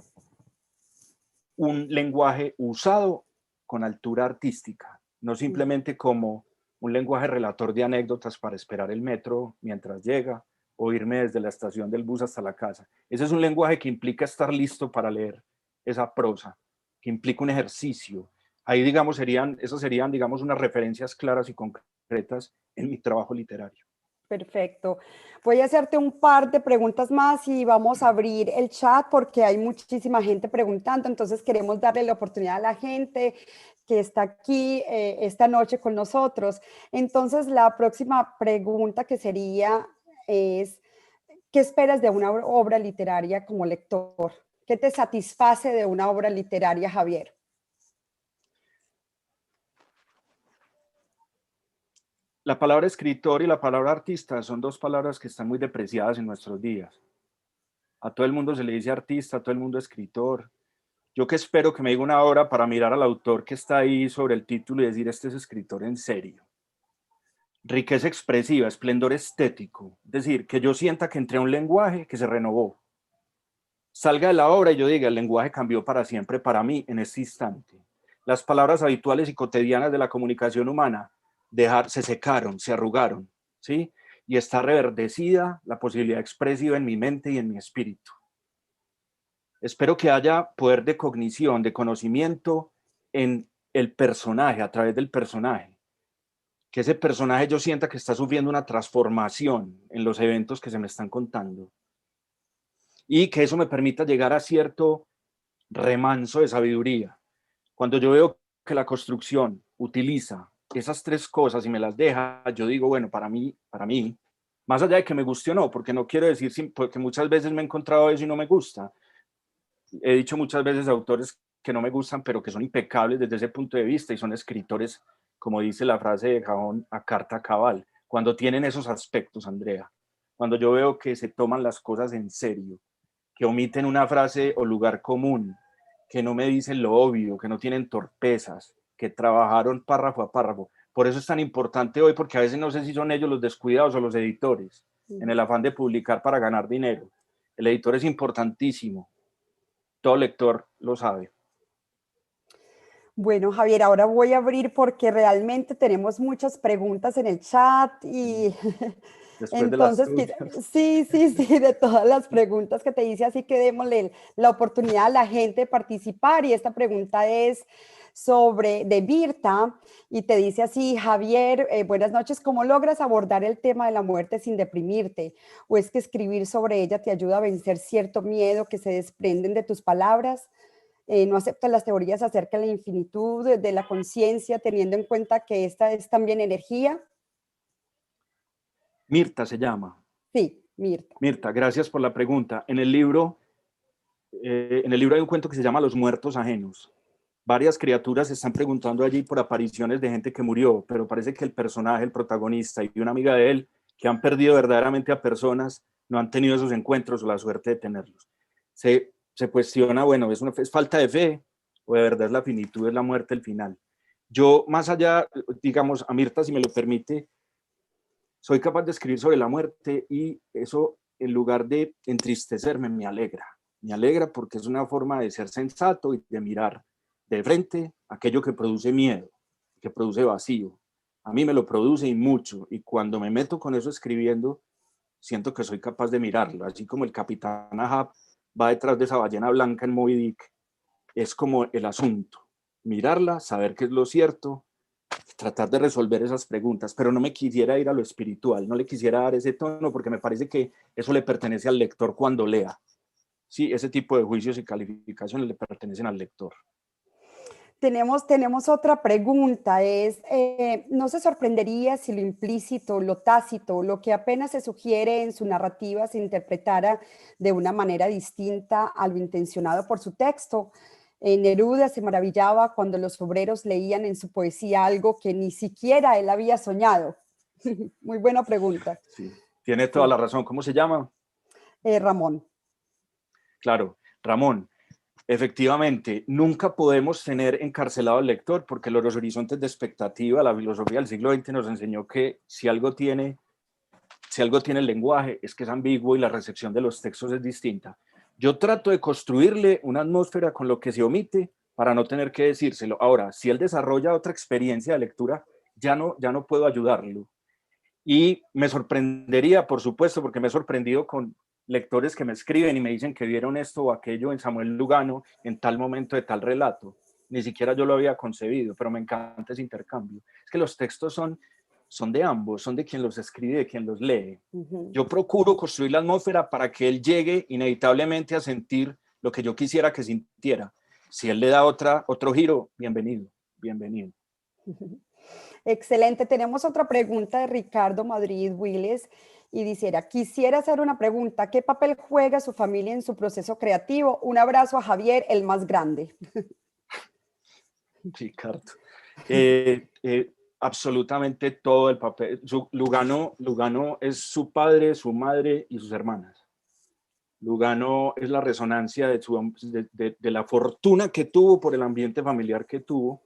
un lenguaje usado con altura artística, no
Ujú.
simplemente como un lenguaje relator de anécdotas para esperar el metro mientras llega o irme desde la estación del bus hasta la casa. Ese es un lenguaje que implica estar listo para leer esa prosa, que implica un ejercicio. Ahí, digamos, esas serían, digamos, unas referencias claras y concretas en mi trabajo literario.
Perfecto. Voy a hacerte un par de preguntas más y vamos a abrir el chat porque hay muchísima gente preguntando, entonces queremos darle la oportunidad a la gente que está aquí esta noche con nosotros. Entonces, la próxima pregunta que sería es, ¿qué esperas de una obra literaria como lector? ¿Qué te satisface de una obra literaria, Javier?
La palabra escritor y la palabra artista son dos palabras que están muy depreciadas en nuestros días. A todo el mundo se le dice artista, a todo el mundo escritor. Yo que espero que me diga una hora para mirar al autor que está ahí sobre el título y decir, este es escritor en serio. Riqueza expresiva, esplendor estético. Es decir, que yo sienta que entré a un lenguaje que se renovó. Salga de la obra y yo diga, el lenguaje cambió para siempre para mí en este instante. Las palabras habituales y cotidianas de la comunicación humana se secaron, se arrugaron, ¿sí? Y está reverdecida la posibilidad expresiva en mi mente y en mi espíritu. Espero que haya poder de cognición, de conocimiento en el personaje, a través del personaje. Que ese personaje yo sienta que está sufriendo una transformación en los eventos que se me están contando. Y que eso me permita llegar a cierto remanso de sabiduría. Cuando yo veo que la construcción utiliza esas tres cosas y me las deja, yo digo, bueno, para mí, más allá de que me guste o no, porque no quiero decir, porque muchas veces me he encontrado eso y no me gusta. He dicho muchas veces a autores que no me gustan, pero que son impecables desde ese punto de vista y son escritores, como dice la frase de Jabón, a carta cabal. Cuando tienen esos aspectos, Andrea, cuando yo veo que se toman las cosas en serio, que omiten una frase o lugar común, que no me dicen lo obvio, que no tienen torpezas, que trabajaron párrafo a párrafo. Por eso es tan importante hoy, porque a veces no sé si son ellos los descuidados o los editores, en el afán de publicar para ganar dinero. El editor es importantísimo. Todo lector lo sabe.
Bueno, Javier, ahora voy a abrir porque realmente tenemos muchas preguntas en el chat y
Después de las
entonces,
tuyas.
sí, sí, sí, de todas las preguntas que te hice, así que démosle la oportunidad a la gente de participar y esta pregunta es de Virta y te dice así, Javier, buenas noches, ¿cómo logras abordar el tema de la muerte sin deprimirte? ¿O es que escribir sobre ella te ayuda a vencer cierto miedo que se desprenden de tus palabras? No aceptas las teorías acerca de la infinitud de la conciencia, teniendo en cuenta que esta es también energía.
Mirta se llama.
Sí, Mirta.
Mirta, gracias por la pregunta. En el libro hay un cuento que se llama Los muertos ajenos. Varias criaturas se están preguntando allí por apariciones de gente que murió, pero parece que el personaje, el protagonista y una amiga de él, que han perdido verdaderamente a personas, no han tenido esos encuentros o la suerte de tenerlos. Se cuestiona, bueno, ¿es falta de fe o de verdad es la finitud, es la muerte el final? Yo, más allá, digamos, a Mirta, si me lo permite, soy capaz de escribir sobre la muerte y eso, en lugar de entristecerme, me alegra. Me alegra porque es una forma de ser sensato y de mirar de frente aquello que produce miedo, que produce vacío. A mí me lo produce y mucho. Y cuando me meto con eso escribiendo, siento que soy capaz de mirarlo. Así como el capitán Ahab va detrás de esa ballena blanca en Moby Dick, es como el asunto. Mirarla, saber que es lo cierto, tratar de resolver esas preguntas, pero no me quisiera ir a lo espiritual, no le quisiera dar ese tono porque me parece que eso le pertenece al lector cuando lea. Sí, ese tipo de juicios y calificaciones le pertenecen al lector.
Tenemos otra pregunta, ¿no se sorprendería si lo implícito, lo tácito, lo que apenas se sugiere en su narrativa se interpretara de una manera distinta a lo intencionado por su texto? Neruda se maravillaba cuando los obreros leían en su poesía algo que ni siquiera él había soñado. Muy buena pregunta.
Sí, tiene toda
Sí.
la razón. ¿Cómo se llama?
Ramón.
Claro, Ramón. Efectivamente, nunca podemos tener encarcelado al lector porque los horizontes de expectativa, la filosofía del siglo XX nos enseñó que si algo tiene el lenguaje es que es ambiguo y la recepción de los textos es distinta. Yo trato de construirle una atmósfera con lo que se omite para no tener que decírselo. Ahora, si él desarrolla otra experiencia de lectura, ya no puedo ayudarlo. Y me sorprendería, por supuesto, porque me he sorprendido con lectores que me escriben y me dicen que vieron esto o aquello en Samuel Lugano en tal momento de tal relato. Ni siquiera yo lo había concebido, pero me encanta ese intercambio. Es que los textos son de ambos, son de quien los escribe y de quien los lee. Yo procuro construir la atmósfera para que él llegue inevitablemente a sentir lo que yo quisiera que sintiera. Si él le da otro giro, bienvenido, bienvenido.
Excelente. Tenemos otra pregunta de Ricardo Madrid Willes y dice, quisiera hacer una pregunta. ¿Qué papel juega su familia en su proceso creativo? Un abrazo a Javier, el más grande.
Ricardo. Absolutamente todo el papel. Lugano es su padre, su madre y sus hermanas. Lugano es la resonancia de la fortuna que tuvo por el ambiente familiar que tuvo.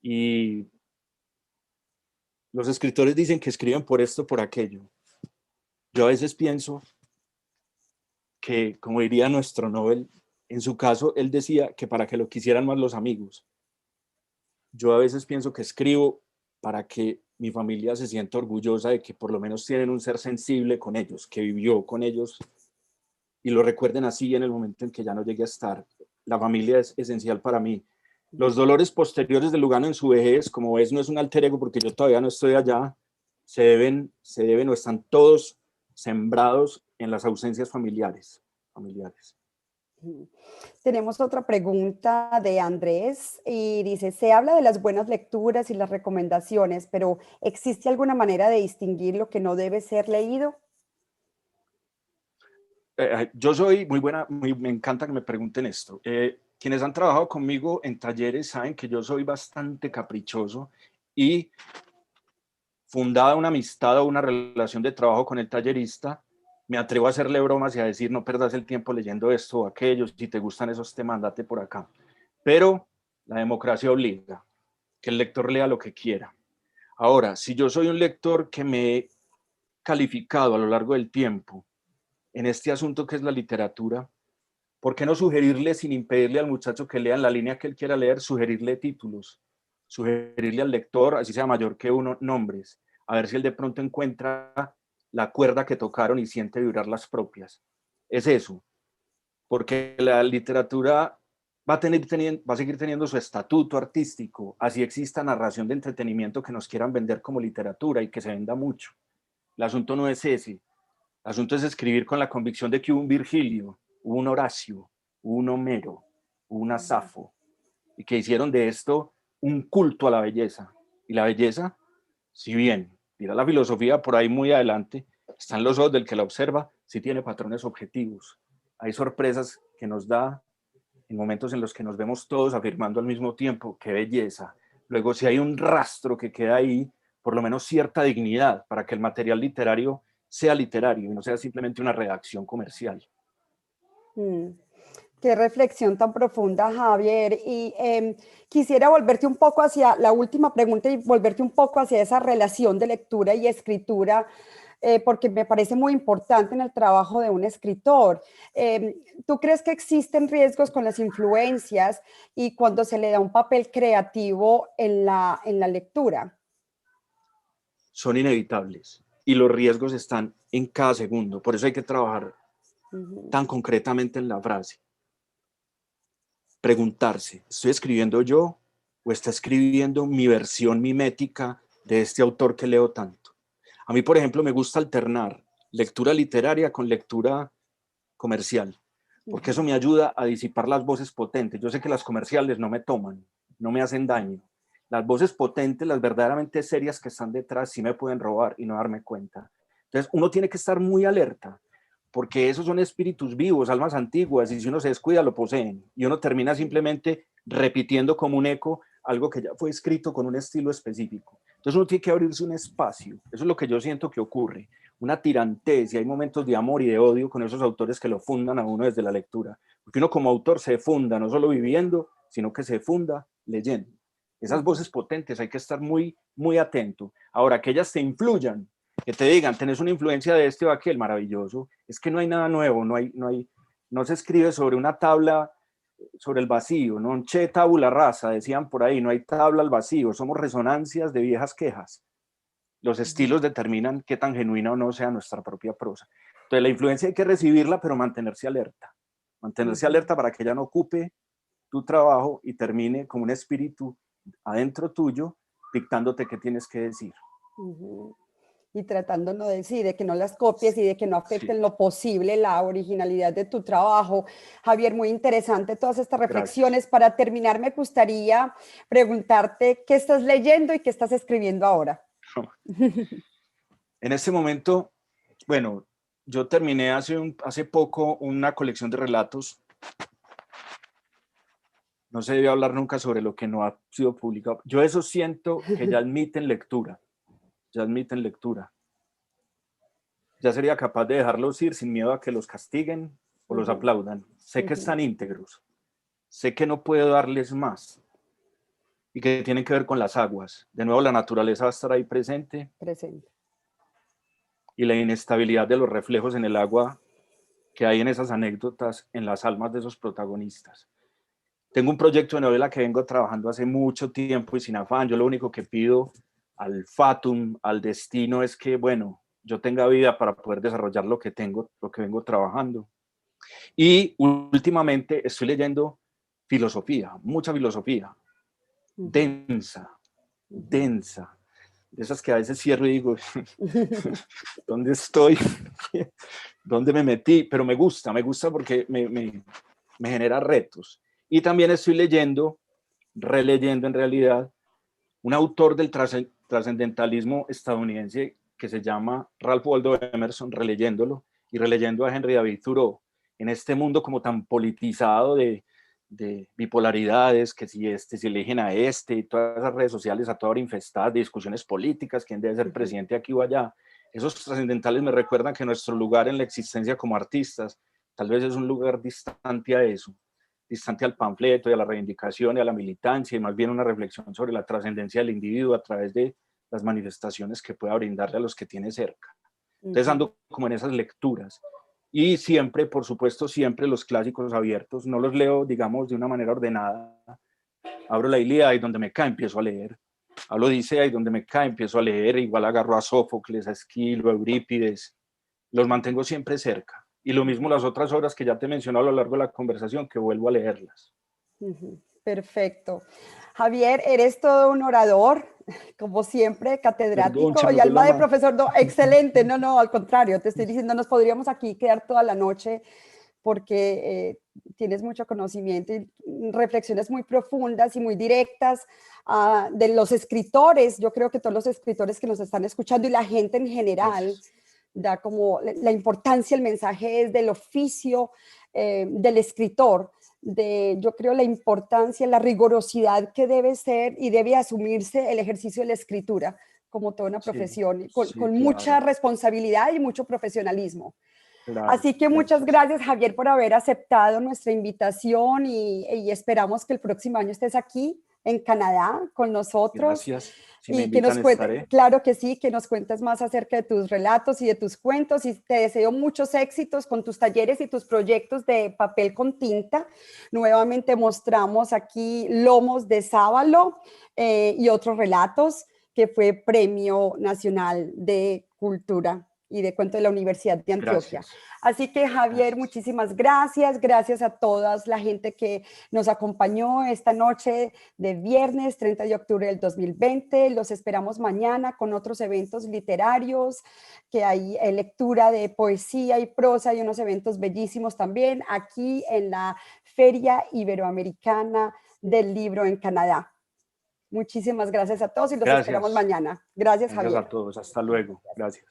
Y los escritores dicen que escriben por esto, por aquello. Yo a veces pienso que, como diría nuestro Nobel, en su caso, él decía que para que lo quisieran más los amigos. Yo a veces pienso que escribo para que mi familia se sienta orgullosa de que por lo menos tienen un ser sensible con ellos, que vivió con ellos y lo recuerden así en el momento en que ya no llegue a estar. La familia es esencial para mí. Los dolores posteriores de Lugano en su vejez, como ves, no es un alter ego porque yo todavía no estoy allá, se deben o están todos sembrados en las ausencias familiares.
Tenemos otra pregunta de Andrés y dice, se habla de las buenas lecturas y las recomendaciones, pero ¿existe alguna manera de distinguir lo que no debe ser leído?
Yo soy muy buena, me encanta que me pregunten esto. Quienes han trabajado conmigo en talleres saben que yo soy bastante caprichoso y fundada una amistad o una relación de trabajo con el tallerista, me atrevo a hacerle bromas y a decir, no perdas el tiempo leyendo esto o aquello, si te gustan esos temas, andate por acá. Pero la democracia obliga que el lector lea lo que quiera. Ahora, si yo soy un lector que me he calificado a lo largo del tiempo en este asunto que es la literatura, ¿por qué no sugerirle, sin impedirle al muchacho que lea en la línea que él quiera leer, sugerirle títulos, sugerirle al lector, así sea mayor que uno, nombres, a ver si él de pronto encuentra la cuerda que tocaron y siente vibrar las propias? Es eso, porque la literatura va a seguir teniendo su estatuto artístico, así exista narración de entretenimiento que nos quieran vender como literatura y que se venda mucho. El asunto no es ese, el asunto es escribir con la convicción de que hubo un Virgilio, hubo un Horacio, hubo un Homero, hubo una Safo, y que hicieron de esto un culto a la belleza. Y la belleza, si bien dirá la filosofía por ahí muy adelante, está en los ojos del que la observa, sí tiene patrones objetivos. Hay sorpresas que nos da en momentos en los que nos vemos todos afirmando al mismo tiempo, qué belleza. Luego, si hay un rastro que queda ahí, por lo menos cierta dignidad para que el material literario sea literario y no sea simplemente una redacción comercial.
Mm. Qué reflexión tan profunda, Javier. Y quisiera volverte un poco hacia la última pregunta y volverte un poco hacia esa relación de lectura y escritura, porque me parece muy importante en el trabajo de un escritor. ¿Tú crees que existen riesgos con las influencias y cuando se le da un papel creativo en la lectura?
Son inevitables y los riesgos están en cada segundo. Por eso hay que trabajar tan concretamente en la frase. Preguntarse, ¿estoy escribiendo yo o está escribiendo mi versión mimética de este autor que leo tanto? A mí, por ejemplo, me gusta alternar lectura literaria con lectura comercial, porque eso me ayuda a disipar las voces potentes. Yo sé que las comerciales no me toman, no me hacen daño. Las voces potentes, las verdaderamente serias que están detrás, sí me pueden robar y no darme cuenta. Entonces, uno tiene que estar muy alerta, porque esos son espíritus vivos, almas antiguas, y si uno se descuida, lo poseen. Y uno termina simplemente repitiendo como un eco algo que ya fue escrito con un estilo específico. Entonces uno tiene que abrirse un espacio. Eso es lo que yo siento que ocurre. Una tirantez y hay momentos de amor y de odio con esos autores que lo fundan a uno desde la lectura. Porque uno como autor se funda no solo viviendo, sino que se funda leyendo. Esas voces potentes hay que estar muy, muy atento. Ahora, que ellas te influyan, que te digan, tenés una influencia de este o aquel, maravilloso. Es que no hay nada nuevo, no se escribe sobre una tabla, sobre el vacío, non c'è tabula rasa, decían por ahí, no hay tabla al vacío, somos resonancias de viejas quejas. Los estilos determinan qué tan genuina o no sea nuestra propia prosa. Entonces la influencia hay que recibirla, pero mantenerse alerta para que ella no ocupe tu trabajo y termine como un espíritu adentro tuyo dictándote qué tienes que decir.
Y tratando no de que no las copies y de que no afecten lo posible la originalidad de tu trabajo. Javier, muy interesante todas estas reflexiones.
Gracias.
Para terminar, me gustaría preguntarte qué estás leyendo y qué estás escribiendo ahora.
En este momento, bueno, yo terminé hace poco una colección de relatos. No se debe hablar nunca sobre lo que no ha sido publicado. Yo eso siento que ya admiten lectura, ya admiten lectura. Ya sería capaz de dejarlos ir sin miedo a que los castiguen o los aplaudan. Sé que están íntegros, sé que no puedo darles más y que tienen que ver con las aguas. De nuevo, la naturaleza va a estar ahí presente. Y la inestabilidad de los reflejos en el agua que hay en esas anécdotas, en las almas de esos protagonistas. Tengo un proyecto de novela que vengo trabajando hace mucho tiempo y sin afán. Yo lo único que pido al fatum, al destino, es que, bueno, yo tenga vida para poder desarrollar lo que tengo, lo que vengo trabajando. Y últimamente estoy leyendo filosofía, mucha filosofía, densa, densa, de esas que a veces cierro y digo, ¿dónde estoy? ¿Dónde me metí? Pero me gusta porque me genera retos. Y también estoy leyendo, releyendo en realidad, un autor del trascendentalismo estadounidense que se llama Ralph Waldo Emerson, releyéndolo y releyendo a Henry David Thoreau, en este mundo como tan politizado de bipolaridades, que si eligen a este y todas esas redes sociales a toda hora infestadas de discusiones políticas, quién debe ser presidente aquí o allá. Esos trascendentales me recuerdan que nuestro lugar en la existencia como artistas tal vez es un lugar distante a eso, distante al panfleto y a la reivindicación y a la militancia, y más bien una reflexión sobre la trascendencia del individuo a través de las manifestaciones que pueda brindarle a los que tiene cerca. Entonces ando como en esas lecturas. Y siempre, por supuesto, siempre los clásicos abiertos. No los leo, digamos, de una manera ordenada. Abro la Ilíada y donde me cae empiezo a leer. Hablo de Odisea y donde me cae empiezo a leer. Igual agarro a Sófocles, a Esquilo, a Eurípides. Los mantengo siempre cerca. Y lo mismo las otras obras que ya te he mencionado a lo largo de la conversación, que vuelvo a leerlas.
Perfecto. Javier, eres todo un orador, como siempre, catedrático.
Perdón,
Y alma de profesor, no, excelente, no, al contrario, te estoy diciendo, nos podríamos aquí quedar toda la noche porque tienes mucho conocimiento y reflexiones muy profundas y muy directas de los escritores. Yo creo que todos los escritores que nos están escuchando y la gente en general, da como la importancia, el mensaje es del oficio del escritor, yo creo la importancia, la rigurosidad que debe ser y debe asumirse el ejercicio de la escritura como toda una profesión, con
claro.
mucha responsabilidad y mucho profesionalismo.
Claro,
así que muchas gracias, Javier, por haber aceptado nuestra invitación y esperamos que el próximo año estés aquí en Canadá con nosotros.
Gracias. Si me
Y que nos
invitan,
cuentes,
estaré.
claro que sí, que nos cuentes más acerca de tus relatos y de tus cuentos, y te deseo muchos éxitos con tus talleres y tus proyectos de papel con tinta. Nuevamente mostramos aquí Lomos de Sábalo y otros relatos, que fue Premio Nacional de Cultura y de Cuento de la Universidad de Antioquia.
Gracias.
Así que Javier, muchísimas gracias. Gracias a toda la gente que nos acompañó esta noche de viernes 30 de octubre del 2020. Los esperamos mañana con otros eventos literarios, que hay lectura de poesía y prosa y unos eventos bellísimos también aquí en la Feria Iberoamericana del Libro en Canadá. Muchísimas gracias a todos y los esperamos mañana. Gracias, Javier.
Gracias a todos. Hasta luego. Gracias.